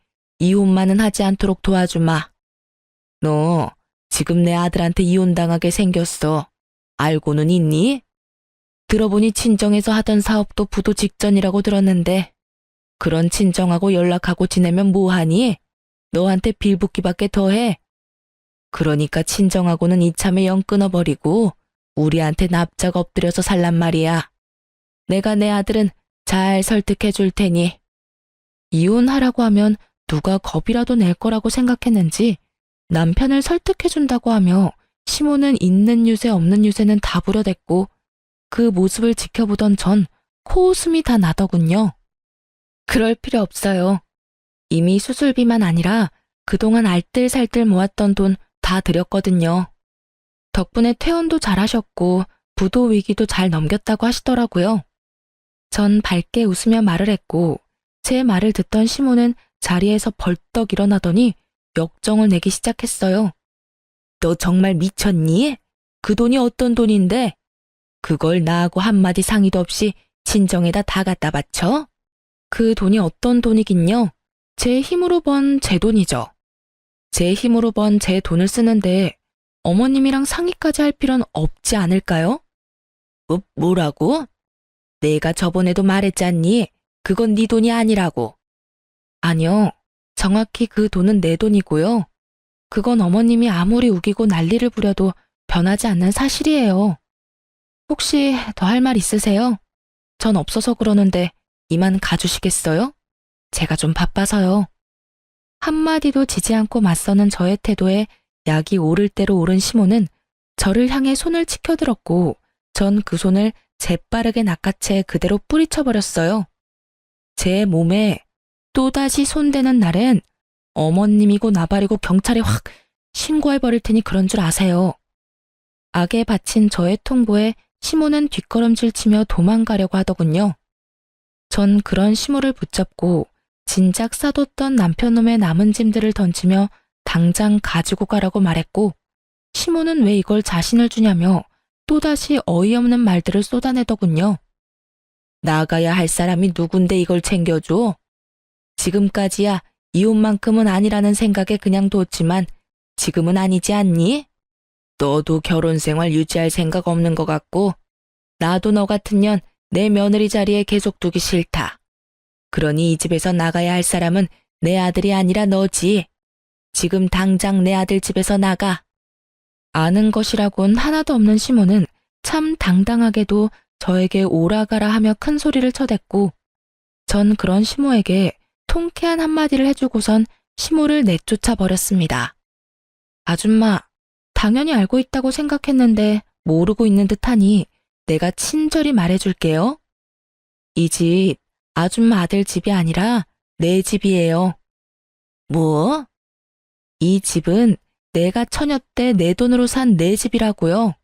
이혼만은 하지 않도록 도와주마. 너 지금 내 아들한테 이혼당하게 생겼어. 알고는 있니? 들어보니 친정에서 하던 사업도 부도 직전이라고 들었는데 그런 친정하고 연락하고 지내면 뭐하니? 너한테 빌붙기밖에 더해. 그러니까 친정하고는 이참에 영 끊어버리고 우리한테 납작 엎드려서 살란 말이야. 내가 내 아들은 잘 설득해 줄 테니. 이혼하라고 하면 누가 겁이라도 낼 거라고 생각했는지 남편을 설득해 준다고 하며 시모는 있는 유세 없는 유세는 다 부려댔고 그 모습을 지켜보던 전 코웃음이 다 나더군요. 그럴 필요 없어요. 이미 수술비만 아니라 그동안 알뜰살뜰 모았던 돈 다 드렸거든요. 덕분에 퇴원도 잘하셨고 부도 위기도 잘 넘겼다고 하시더라고요. 전 밝게 웃으며 말을 했고 제 말을 듣던 시모는 자리에서 벌떡 일어나더니 역정을 내기 시작했어요. 너 정말 미쳤니? 그 돈이 어떤 돈인데? 그걸 나하고 한마디 상의도 없이 친정에다 다 갖다 바쳐? 그 돈이 어떤 돈이긴요? 제 힘으로 번 제 돈이죠. 제 힘으로 번 제 돈을 쓰는데 어머님이랑 상의까지 할 필요는 없지 않을까요? 뭐라고? 내가 저번에도 말했잖니. 그건 네 돈이 아니라고. 아니요. 정확히 그 돈은 내 돈이고요. 그건 어머님이 아무리 우기고 난리를 부려도 변하지 않는 사실이에요. 혹시 더 할 말 있으세요? 전 없어서 그러는데 이만 가주시겠어요? 제가 좀 바빠서요. 한마디도 지지 않고 맞서는 저의 태도에 약이 오를 대로 오른 시모는 저를 향해 손을 치켜들었고 전 그 손을 재빠르게 낚아채 그대로 뿌리쳐버렸어요. 제 몸에 또다시 손대는 날엔 어머님이고 나발이고 경찰에 확 신고해버릴 테니 그런 줄 아세요. 악에 바친 저의 통보에 시모는 뒷걸음질 치며 도망가려고 하더군요. 전 그런 시모를 붙잡고 진작 싸뒀던 남편놈의 남은 짐들을 던지며 당장 가지고 가라고 말했고 시모는 왜 이걸 자신을 주냐며 또다시 어이없는 말들을 쏟아내더군요. 나가야 할 사람이 누군데 이걸 챙겨줘? 지금까지야 이혼만큼은 아니라는 생각에 그냥 뒀지만 지금은 아니지 않니? 너도 결혼 생활 유지할 생각 없는 것 같고 나도 너 같은 년 내 며느리 자리에 계속 두기 싫다. 그러니 이 집에서 나가야 할 사람은 내 아들이 아니라 너지. 지금 당장 내 아들 집에서 나가. 아는 것이라곤 하나도 없는 시모는 참 당당하게도 저에게 오라가라 하며 큰 소리를 쳐댔고 전 그런 시모에게 통쾌한 한마디를 해주고선 시모를 내쫓아 버렸습니다. 아줌마, 당연히 알고 있다고 생각했는데 모르고 있는 듯하니 내가 친절히 말해줄게요. 이 집 아줌마 아들 집이 아니라 내 집이에요. 뭐? 이 집은 내가 처녀 때 내 돈으로 산 내 집이라고요.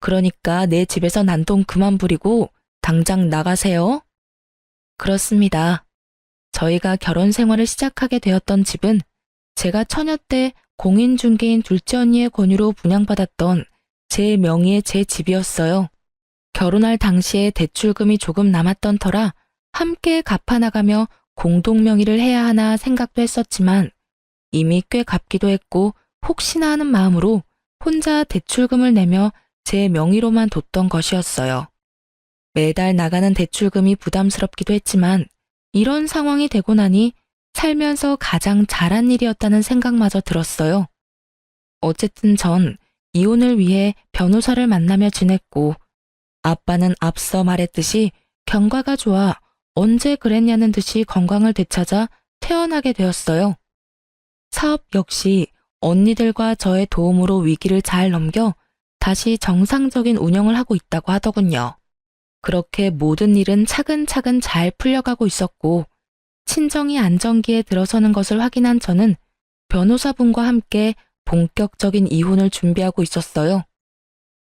그러니까 내 집에서 난동 그만 부리고 당장 나가세요. 그렇습니다. 저희가 결혼 생활을 시작하게 되었던 집은 제가 처녀 때 공인중개인 둘째 언니의 권유로 분양받았던 제 명의의 제 집이었어요. 결혼할 당시에 대출금이 조금 남았던 터라 함께 갚아나가며 공동명의를 해야 하나 생각도 했었지만 이미 꽤 갚기도 했고 혹시나 하는 마음으로 혼자 대출금을 내며 제 명의로만 뒀던 것이었어요. 매달 나가는 대출금이 부담스럽기도 했지만 이런 상황이 되고 나니 살면서 가장 잘한 일이었다는 생각마저 들었어요. 어쨌든 전 이혼을 위해 변호사를 만나며 지냈고 아빠는 앞서 말했듯이 경과가 좋아 언제 그랬냐는 듯이 건강을 되찾아 퇴원하게 되었어요. 사업 역시 언니들과 저의 도움으로 위기를 잘 넘겨 다시 정상적인 운영을 하고 있다고 하더군요. 그렇게 모든 일은 차근차근 잘 풀려가고 있었고 친정이 안정기에 들어서는 것을 확인한 저는 변호사분과 함께 본격적인 이혼을 준비하고 있었어요.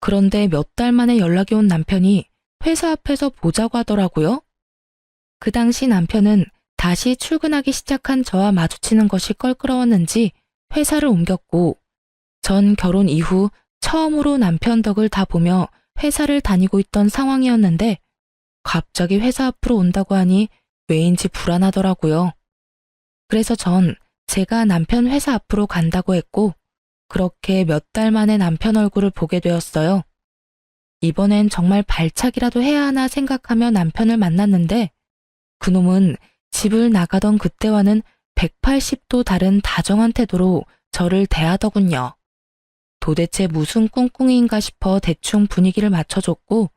그런데 몇 달 만에 연락이 온 남편이 회사 앞에서 보자고 하더라고요. 그 당시 남편은 다시 출근하기 시작한 저와 마주치는 것이 껄끄러웠는지 회사를 옮겼고 전 결혼 이후 처음으로 남편 덕을 다 보며 회사를 다니고 있던 상황이었는데 갑자기 회사 앞으로 온다고 하니 왜인지 불안하더라고요. 그래서 전 제가 남편 회사 앞으로 간다고 했고 그렇게 몇 달 만에 남편 얼굴을 보게 되었어요. 이번엔 정말 발차기라도 해야 하나 생각하며 남편을 만났는데 그놈은 집을 나가던 그때와는 180도 다른 다정한 태도로 저를 대하더군요. 도대체 무슨 꿍꿍이인가 싶어 대충 분위기를 맞춰줬고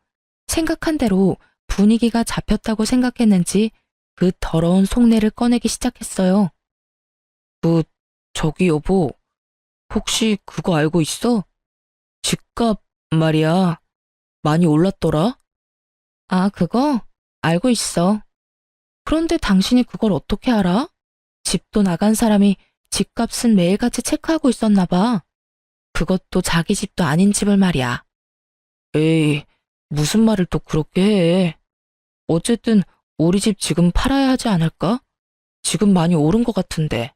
생각한 대로 분위기가 잡혔다고 생각했는지 그 더러운 속내를 꺼내기 시작했어요. 저기 여보, 혹시 그거 알고 있어? 집값 말이야. 많이 올랐더라? 아, 그거? 알고 있어. 그런데 당신이 그걸 어떻게 알아? 집도 나간 사람이 집값은 매일같이 체크하고 있었나 봐. 그것도 자기 집도 아닌 집을 말이야. 에이, 무슨 말을 또 그렇게 해. 어쨌든 우리 집 지금 팔아야 하지 않을까? 지금 많이 오른 것 같은데.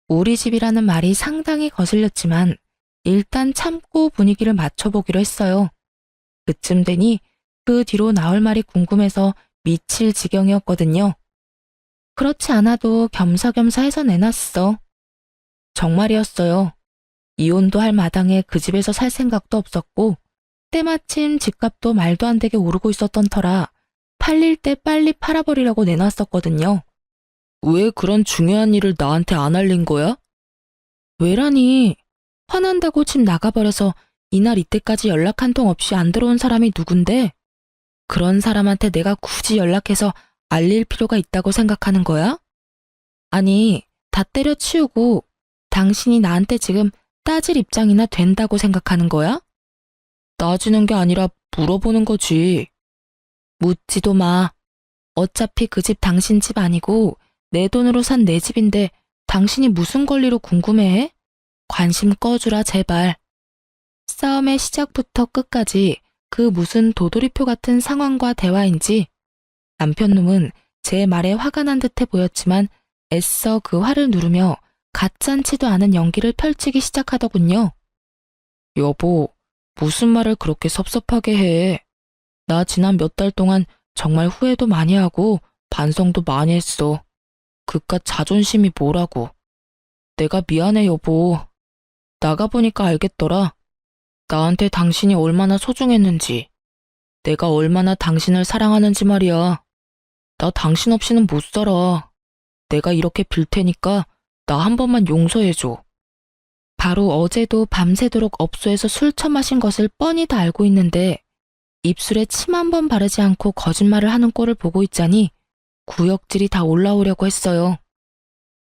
우리 집이라는 말이 상당히 거슬렸지만 일단 참고 분위기를 맞춰보기로 했어요. 그쯤 되니 그 뒤로 나올 말이 궁금해서 미칠 지경이었거든요. 그렇지 않아도 겸사겸사 해서 내놨어. 정말이었어요. 이혼도 할 마당에 그 집에서 살 생각도 없었고 때마침 집값도 말도 안 되게 오르고 있었던 터라 팔릴 때 빨리 팔아버리려고 내놨었거든요. 왜 그런 중요한 일을 나한테 안 알린 거야? 왜라니? 화난다고 집 나가버려서 이날 이때까지 연락 한 통 없이 안 들어온 사람이 누군데? 그런 사람한테 내가 굳이 연락해서 알릴 필요가 있다고 생각하는 거야? 아니, 다 때려치우고 당신이 나한테 지금 따질 입장이나 된다고 생각하는 거야? 따지는 게 아니라 물어보는 거지. 묻지도 마. 어차피 그 집 당신 집 아니고 내 돈으로 산 내 집인데 당신이 무슨 권리로 궁금해해? 관심 꺼주라 제발. 싸움의 시작부터 끝까지 그 무슨 도돌이표 같은 상황과 대화인지 남편놈은 제 말에 화가 난 듯해 보였지만 애써 그 화를 누르며 가짠치도 않은 연기를 펼치기 시작하더군요. 여보, 무슨 말을 그렇게 섭섭하게 해. 나 지난 몇 달 동안 정말 후회도 많이 하고 반성도 많이 했어. 그깟 자존심이 뭐라고. 내가 미안해 여보. 나가보니까 알겠더라. 나한테 당신이 얼마나 소중했는지. 내가 얼마나 당신을 사랑하는지 말이야. 나 당신 없이는 못 살아. 내가 이렇게 빌 테니까 나 한 번만 용서해줘. 바로 어제도 밤새도록 업소에서 술 처마신 것을 뻔히 다 알고 있는데 입술에 침 한 번 바르지 않고 거짓말을 하는 꼴을 보고 있자니 구역질이 다 올라오려고 했어요.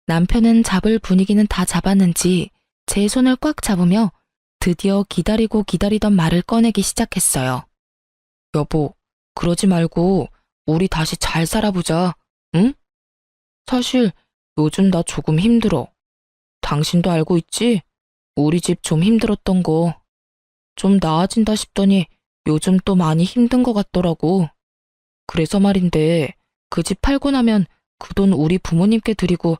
남편은 잡을 분위기는 다 잡았는지 제 손을 꽉 잡으며 드디어 기다리고 기다리던 말을 꺼내기 시작했어요. 여보, 그러지 말고 우리 다시 잘 살아보자, 응? 사실 요즘 나 조금 힘들어. 당신도 알고 있지? 우리 집 좀 힘들었던 거. 좀 나아진다 싶더니 요즘 또 많이 힘든 것 같더라고. 그래서 말인데 그 집 팔고 나면 그 돈 우리 부모님께 드리고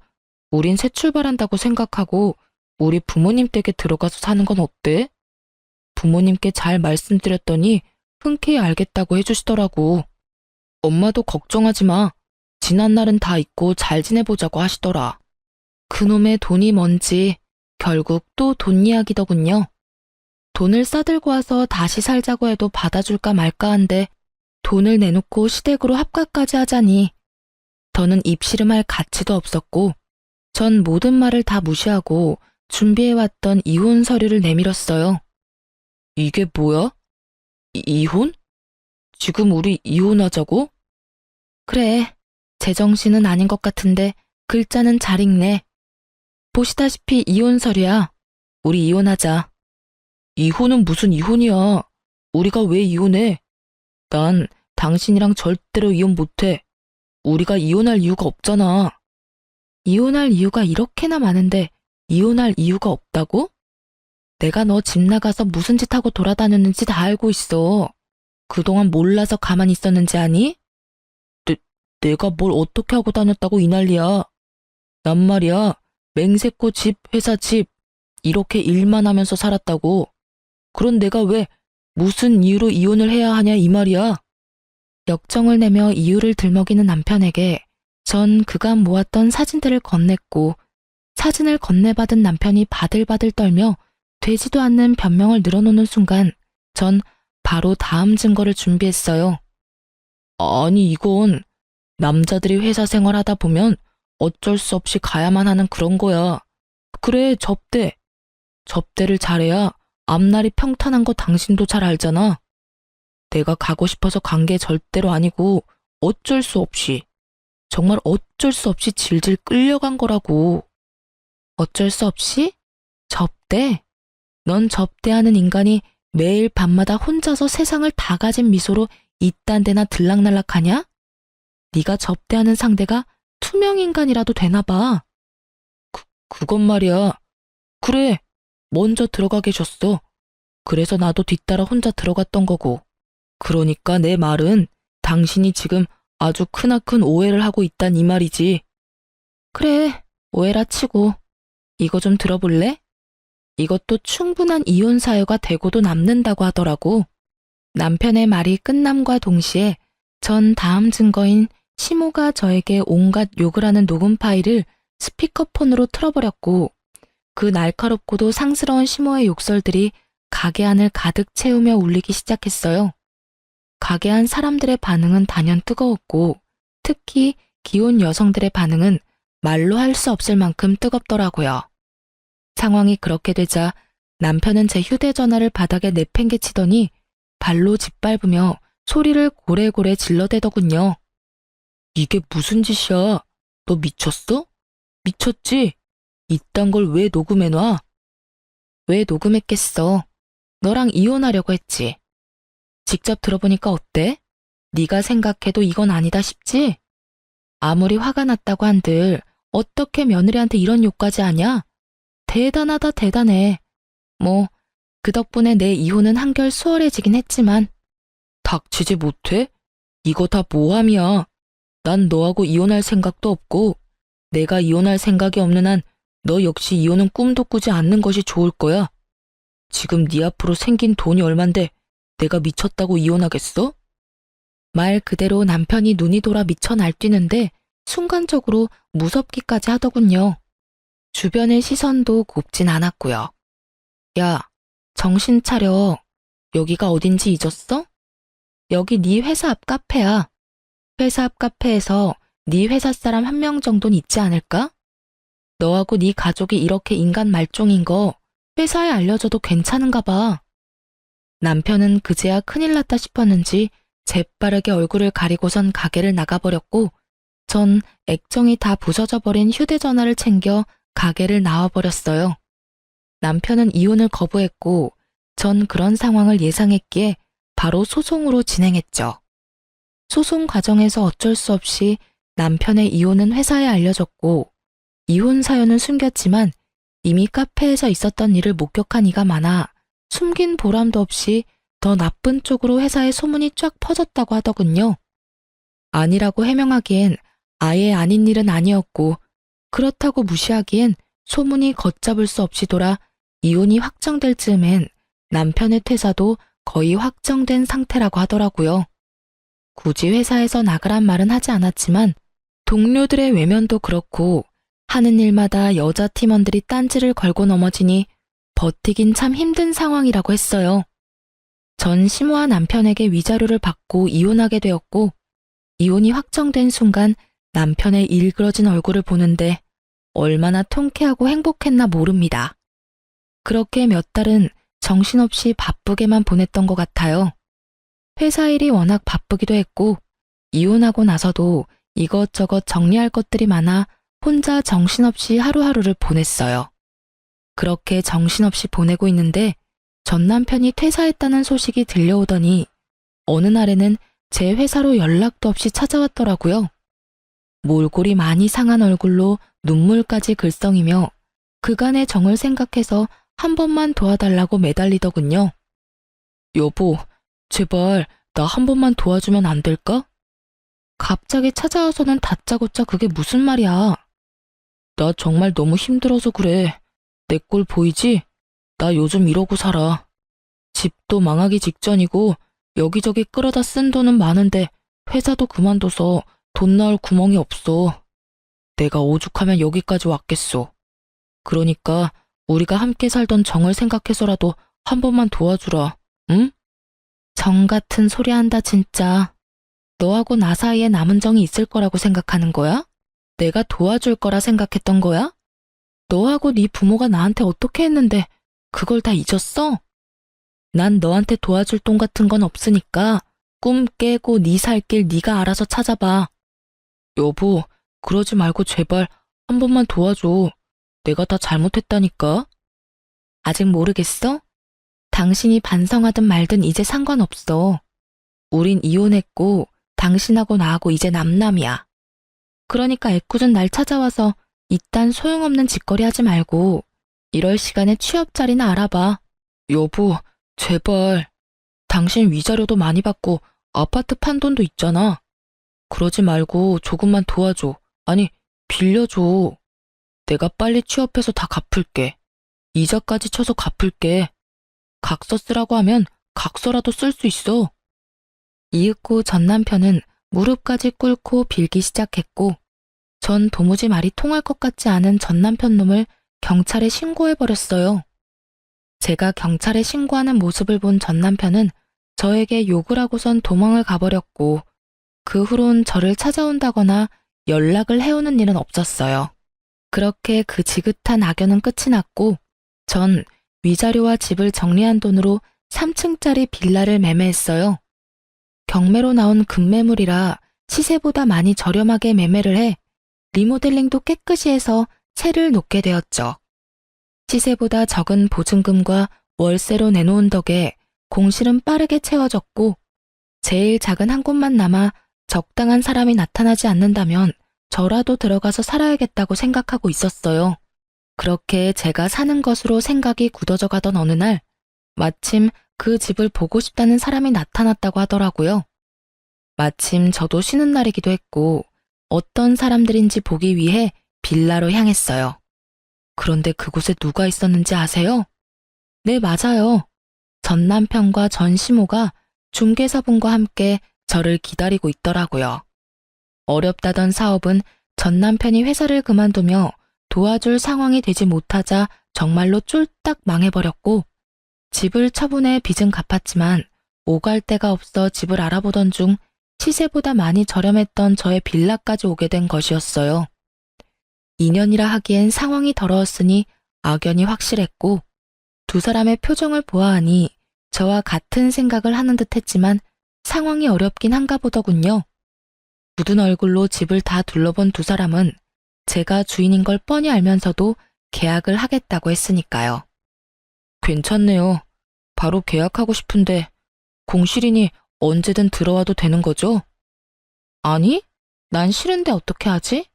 우린 새 출발한다고 생각하고 우리 부모님 댁에 들어가서 사는 건 어때? 부모님께 잘 말씀드렸더니 흔쾌히 알겠다고 해주시더라고. 엄마도 걱정하지 마. 지난 날은 다 잊고 잘 지내보자고 하시더라. 그놈의 돈이 뭔지 결국 또 돈 이야기더군요. 돈을 싸들고 와서 다시 살자고 해도 받아줄까 말까 한데 돈을 내놓고 시댁으로 합가까지 하자니 더는 입씨름할 가치도 없었고 전 모든 말을 다 무시하고 준비해왔던 이혼 서류를 내밀었어요. 이게 뭐야? 이혼? 지금 우리 이혼하자고? 그래, 제정신은 아닌 것 같은데 글자는 잘 읽네. 보시다시피 이혼 서류야. 우리 이혼하자. 이혼은 무슨 이혼이야. 우리가 왜 이혼해? 난 당신이랑 절대로 이혼 못해. 우리가 이혼할 이유가 없잖아. 이혼할 이유가 이렇게나 많은데 이혼할 이유가 없다고? 내가 너 집 나가서 무슨 짓 하고 돌아다녔는지 다 알고 있어. 그동안 몰라서 가만히 있었는지 아니? 내가 뭘 어떻게 하고 다녔다고 이 난리야. 난 말이야, 맹세코 집, 회사 집 이렇게 일만 하면서 살았다고. 그런 내가 왜 무슨 이유로 이혼을 해야 하냐 이 말이야. 역정을 내며 이유를 들먹이는 남편에게 전 그간 모았던 사진들을 건넸고 사진을 건네받은 남편이 바들바들 떨며 되지도 않는 변명을 늘어놓는 순간 전 바로 다음 증거를 준비했어요. 아니 이건 남자들이 회사 생활하다 보면 어쩔 수 없이 가야만 하는 그런 거야. 그래, 접대. 접대를 잘해야 앞날이 평탄한 거 당신도 잘 알잖아. 내가 가고 싶어서 간 게 절대로 아니고 어쩔 수 없이, 정말 어쩔 수 없이 질질 끌려간 거라고. 어쩔 수 없이? 접대? 넌 접대하는 인간이 매일 밤마다 혼자서 세상을 다 가진 미소로 이딴 데나 들락날락하냐? 네가 접대하는 상대가 투명인간이라도 되나 봐. 그건 말이야. 그래, 먼저 들어가 계셨어. 그래서 나도 뒤따라 혼자 들어갔던 거고. 그러니까 내 말은 당신이 지금 아주 크나큰 오해를 하고 있단 이 말이지. 그래, 오해라 치고. 이거 좀 들어볼래? 이것도 충분한 이혼 사유가 되고도 남는다고 하더라고. 남편의 말이 끝남과 동시에 전 다음 증거인 시모가 저에게 온갖 욕을 하는 녹음 파일을 스피커폰으로 틀어버렸고 그 날카롭고도 상스러운 시모의 욕설들이 가게 안을 가득 채우며 울리기 시작했어요. 가게 안 사람들의 반응은 단연 뜨거웠고 특히 기혼 여성들의 반응은 말로 할 수 없을 만큼 뜨겁더라고요. 상황이 그렇게 되자 남편은 제 휴대전화를 바닥에 내팽개치더니 발로 짓밟으며 소리를 고래고래 질러대더군요. 이게 무슨 짓이야? 너 미쳤어? 미쳤지? 이딴 걸 왜 녹음해놔? 왜 녹음했겠어? 너랑 이혼하려고 했지. 직접 들어보니까 어때? 네가 생각해도 이건 아니다 싶지? 아무리 화가 났다고 한들 어떻게 며느리한테 이런 욕까지 하냐? 대단하다 대단해. 뭐 그 덕분에 내 이혼은 한결 수월해지긴 했지만. 닥치지 못해? 이거 다 모함이야. 난 너하고 이혼할 생각도 없고 내가 이혼할 생각이 없는 한 너 역시 이혼은 꿈도 꾸지 않는 것이 좋을 거야. 지금 네 앞으로 생긴 돈이 얼만데 내가 미쳤다고 이혼하겠어? 말 그대로 남편이 눈이 돌아 미쳐 날뛰는데 순간적으로 무섭기까지 하더군요. 주변의 시선도 곱진 않았고요. 야, 정신 차려. 여기가 어딘지 잊었어? 여기 네 회사 앞 카페야. 회사 앞 카페에서 네 회사 사람 한 명 정도는 있지 않을까? 너하고 네 가족이 이렇게 인간 말종인 거 회사에 알려줘도 괜찮은가 봐. 남편은 그제야 큰일 났다 싶었는지 재빠르게 얼굴을 가리고선 가게를 나가버렸고 전 액정이 다 부서져 버린 휴대전화를 챙겨 가게를 나와버렸어요. 남편은 이혼을 거부했고 전 그런 상황을 예상했기에 바로 소송으로 진행했죠. 소송 과정에서 어쩔 수 없이 남편의 이혼은 회사에 알려졌고 이혼 사연은 숨겼지만 이미 카페에서 있었던 일을 목격한 이가 많아 숨긴 보람도 없이 더 나쁜 쪽으로 회사에 소문이 쫙 퍼졌다고 하더군요. 아니라고 해명하기엔 아예 아닌 일은 아니었고 그렇다고 무시하기엔 소문이 걷잡을 수 없이 돌아 이혼이 확정될 즈음엔 남편의 퇴사도 거의 확정된 상태라고 하더라고요. 굳이 회사에서 나가란 말은 하지 않았지만 동료들의 외면도 그렇고 하는 일마다 여자 팀원들이 딴지를 걸고 넘어지니 버티긴 참 힘든 상황이라고 했어요. 전 심호와 남편에게 위자료를 받고 이혼하게 되었고 이혼이 확정된 순간 남편의 일그러진 얼굴을 보는데 얼마나 통쾌하고 행복했나 모릅니다. 그렇게 몇 달은 정신없이 바쁘게만 보냈던 것 같아요. 회사 일이 워낙 바쁘기도 했고 이혼하고 나서도 이것저것 정리할 것들이 많아 혼자 정신없이 하루하루를 보냈어요. 그렇게 정신없이 보내고 있는데 전 남편이 퇴사했다는 소식이 들려오더니 어느 날에는 제 회사로 연락도 없이 찾아왔더라고요. 몰골이 많이 상한 얼굴로 눈물까지 글썽이며 그간의 정을 생각해서 한 번만 도와달라고 매달리더군요. 여보, 제발 나 한 번만 도와주면 안 될까? 갑자기 찾아와서는 다짜고짜 그게 무슨 말이야. 나 정말 너무 힘들어서 그래. 내 꼴 보이지? 나 요즘 이러고 살아. 집도 망하기 직전이고 여기저기 끌어다 쓴 돈은 많은데 회사도 그만둬서 돈 나올 구멍이 없어. 내가 오죽하면 여기까지 왔겠소. 그러니까 우리가 함께 살던 정을 생각해서라도 한 번만 도와주라, 응? 정 같은 소리 한다 진짜. 너하고 나 사이에 남은 정이 있을 거라고 생각하는 거야? 내가 도와줄 거라 생각했던 거야? 너하고 네 부모가 나한테 어떻게 했는데 그걸 다 잊었어? 난 너한테 도와줄 돈 같은 건 없으니까 꿈 깨고 네 살 길 네가 알아서 찾아봐. 여보, 그러지 말고 제발 한 번만 도와줘. 내가 다 잘못했다니까. 아직 모르겠어? 당신이 반성하든 말든 이제 상관없어. 우린 이혼했고 당신하고 나하고 이제 남남이야. 그러니까 애꿎은 날 찾아와서 이딴 소용없는 짓거리 하지 말고 이럴 시간에 취업 자리나 알아봐. 여보, 제발. 당신 위자료도 많이 받고 아파트 판 돈도 있잖아. 그러지 말고 조금만 도와줘. 아니, 빌려줘. 내가 빨리 취업해서 다 갚을게. 이자까지 쳐서 갚을게. 각서 쓰라고 하면 각서라도 쓸 수 있어. 이윽고 전 남편은 무릎까지 꿇고 빌기 시작했고 전 도무지 말이 통할 것 같지 않은 전 남편 놈을 경찰에 신고해버렸어요. 제가 경찰에 신고하는 모습을 본 전 남편은 저에게 욕을 하고선 도망을 가버렸고 그 후론 저를 찾아온다거나 연락을 해오는 일은 없었어요. 그렇게 그 지긋한 악연은 끝이 났고 전 위자료와 집을 정리한 돈으로 3층짜리 빌라를 매매했어요. 경매로 나온 급매물이라 시세보다 많이 저렴하게 매매를 해 리모델링도 깨끗이 해서 채를 놓게 되었죠. 시세보다 적은 보증금과 월세로 내놓은 덕에 공실은 빠르게 채워졌고 제일 작은 한 곳만 남아 적당한 사람이 나타나지 않는다면 저라도 들어가서 살아야겠다고 생각하고 있었어요. 그렇게 제가 사는 것으로 생각이 굳어져 가던 어느 날 마침 그 집을 보고 싶다는 사람이 나타났다고 하더라고요. 마침 저도 쉬는 날이기도 했고 어떤 사람들인지 보기 위해 빌라로 향했어요. 그런데 그곳에 누가 있었는지 아세요? 네, 맞아요. 전 남편과 전 시모가 중개사분과 함께 저를 기다리고 있더라고요. 어렵다던 사업은 전 남편이 회사를 그만두며 도와줄 상황이 되지 못하자 정말로 쫄딱 망해버렸고 집을 처분해 빚은 갚았지만 오갈 데가 없어 집을 알아보던 중 시세보다 많이 저렴했던 저의 빌라까지 오게 된 것이었어요. 인연이라 하기엔 상황이 더러웠으니 악연이 확실했고 두 사람의 표정을 보아하니 저와 같은 생각을 하는 듯 했지만 상황이 어렵긴 한가 보더군요. 굳은 얼굴로 집을 다 둘러본 두 사람은 제가 주인인 걸 뻔히 알면서도 계약을 하겠다고 했으니까요. 괜찮네요. 바로 계약하고 싶은데 공실이니 언제든 들어와도 되는 거죠? 아니, 난 싫은데 어떻게 하지?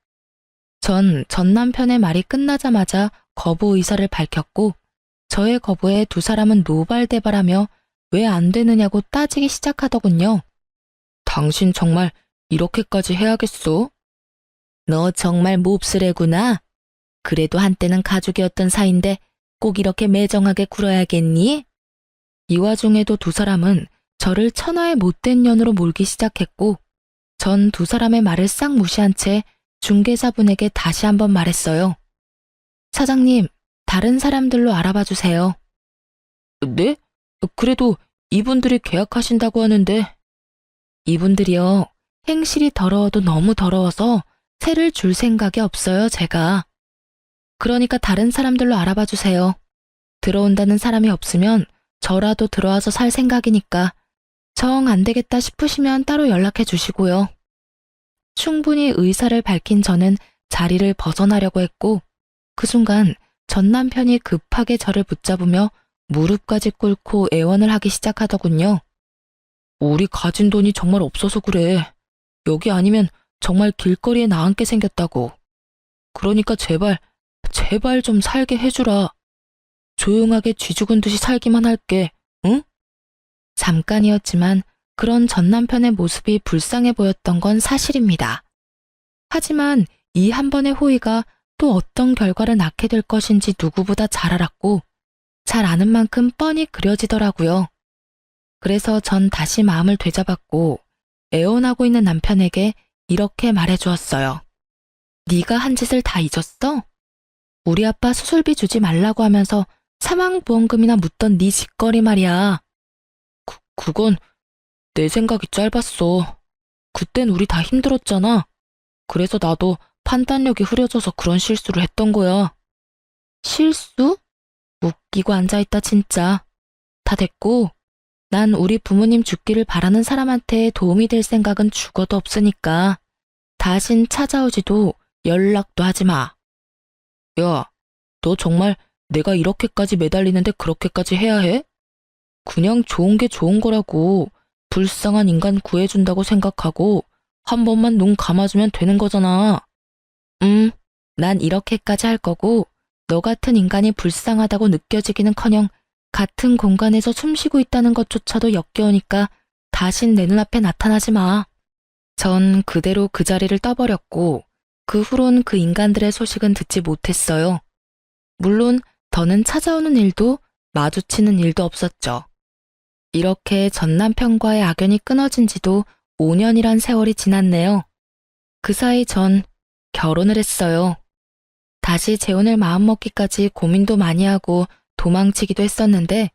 전 남편의 말이 끝나자마자 거부 의사를 밝혔고 저의 거부에 두 사람은 노발대발하며 왜 안 되느냐고 따지기 시작하더군요. 당신 정말 이렇게까지 해야겠어? 너 정말 몹쓸애구나. 그래도 한때는 가족이었던 사이인데 꼭 이렇게 매정하게 굴어야겠니? 이 와중에도 두 사람은 저를 천하의 못된 년으로 몰기 시작했고 전 두 사람의 말을 싹 무시한 채 중개사분에게 다시 한번 말했어요. 사장님, 다른 사람들로 알아봐 주세요. 네? 그래도 이분들이 계약하신다고 하는데. 이분들이요. 행실이 더러워도 너무 더러워서 세를 줄 생각이 없어요, 제가. 그러니까 다른 사람들로 알아봐 주세요. 들어온다는 사람이 없으면 저라도 들어와서 살 생각이니까 정 안 되겠다 싶으시면 따로 연락해 주시고요. 충분히 의사를 밝힌 저는 자리를 벗어나려고 했고 그 순간 전 남편이 급하게 저를 붙잡으며 무릎까지 꿇고 애원을 하기 시작하더군요. 우리 가진 돈이 정말 없어서 그래. 여기 아니면 정말 길거리에 나앉게 생겼다고. 그러니까 제발 좀 살게 해주라. 조용하게 쥐 죽은 듯이 살기만 할게, 응? 잠깐이었지만 그런 전 남편의 모습이 불쌍해 보였던 건 사실입니다. 하지만 이 한 번의 호의가 또 어떤 결과를 낳게 될 것인지 누구보다 잘 알았고 잘 아는 만큼 뻔히 그려지더라고요. 그래서 전 다시 마음을 되잡았고 애원하고 있는 남편에게 이렇게 말해주었어요. 네가 한 짓을 다 잊었어? 우리 아빠 수술비 주지 말라고 하면서 사망보험금이나 묻던 네 짓거리 말이야. 그건 내 생각이 짧았어. 그땐 우리 다 힘들었잖아. 그래서 나도 판단력이 흐려져서 그런 실수를 했던 거야. 실수? 웃기고 앉아있다 진짜. 다 됐고 난 우리 부모님 죽기를 바라는 사람한테 도움이 될 생각은 죽어도 없으니까 다신 찾아오지도 연락도 하지 마. 야, 너 정말 내가 이렇게까지 매달리는데 그렇게까지 해야 해? 그냥 좋은 게 좋은 거라고 불쌍한 인간 구해준다고 생각하고 한 번만 눈 감아주면 되는 거잖아. 난 이렇게까지 할 거고 너 같은 인간이 불쌍하다고 느껴지기는커녕 같은 공간에서 숨쉬고 있다는 것조차도 역겨우니까 다신 내 눈앞에 나타나지 마. 전 그대로 그 자리를 떠버렸고 그 후론 그 인간들의 소식은 듣지 못했어요. 물론 더는 찾아오는 일도 마주치는 일도 없었죠. 이렇게 전 남편과의 악연이 끊어진 지도 5년이란 세월이 지났네요. 그 사이 전 결혼을 했어요. 다시 재혼을 마음먹기까지 고민도 많이 하고 도망치기도 했었는데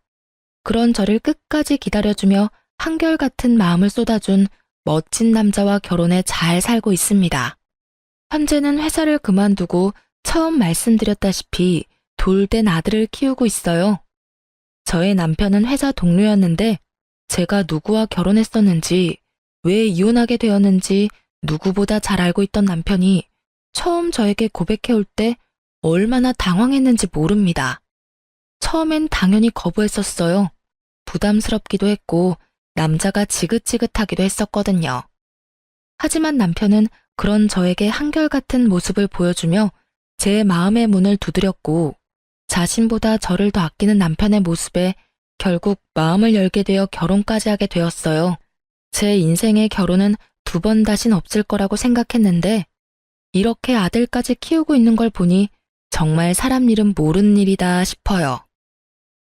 그런 저를 끝까지 기다려주며 한결같은 마음을 쏟아준 멋진 남자와 결혼해 잘 살고 있습니다. 현재는 회사를 그만두고 처음 말씀드렸다시피 돌된 아들을 키우고 있어요. 저의 남편은 회사 동료였는데 제가 누구와 결혼했었는지 왜 이혼하게 되었는지 누구보다 잘 알고 있던 남편이 처음 저에게 고백해올 때 얼마나 당황했는지 모릅니다. 처음엔 당연히 거부했었어요. 부담스럽기도 했고 남자가 지긋지긋하기도 했었거든요. 하지만 남편은 그런 저에게 한결같은 모습을 보여주며 제 마음의 문을 두드렸고 자신보다 저를 더 아끼는 남편의 모습에 결국 마음을 열게 되어 결혼까지 하게 되었어요. 제 인생의 결혼은 두 번 다신 없을 거라고 생각했는데 이렇게 아들까지 키우고 있는 걸 보니 정말 사람 일은 모르는 일이다 싶어요.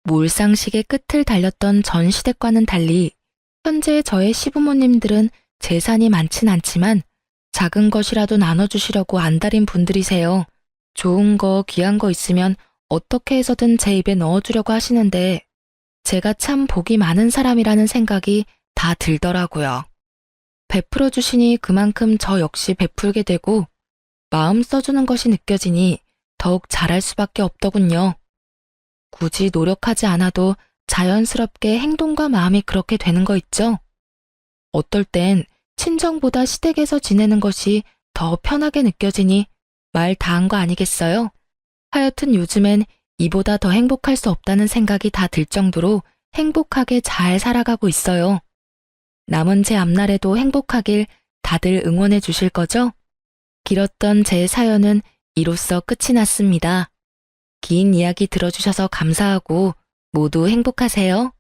몰상식의 끝을 달렸던 전 시댁과는 달리 현재 저의 시부모님들은 재산이 많진 않지만 작은 것이라도 나눠주시려고 안달인 분들이세요. 좋은 거, 귀한 거 있으면 어떻게 해서든 제 입에 넣어주려고 하시는데 제가 참 복이 많은 사람이라는 생각이 다 들더라고요. 베풀어 주시니 그만큼 저 역시 베풀게 되고 마음 써주는 것이 느껴지니 더욱 잘할 수밖에 없더군요. 굳이 노력하지 않아도 자연스럽게 행동과 마음이 그렇게 되는 거 있죠? 어떨 땐 친정보다 시댁에서 지내는 것이 더 편하게 느껴지니 말 다 한 거 아니겠어요? 하여튼 요즘엔 이보다 더 행복할 수 없다는 생각이 다 들 정도로 행복하게 잘 살아가고 있어요. 남은 제 앞날에도 행복하길 다들 응원해 주실 거죠? 길었던 제 사연은 이로써 끝이 났습니다. 긴 이야기 들어주셔서 감사하고 모두 행복하세요.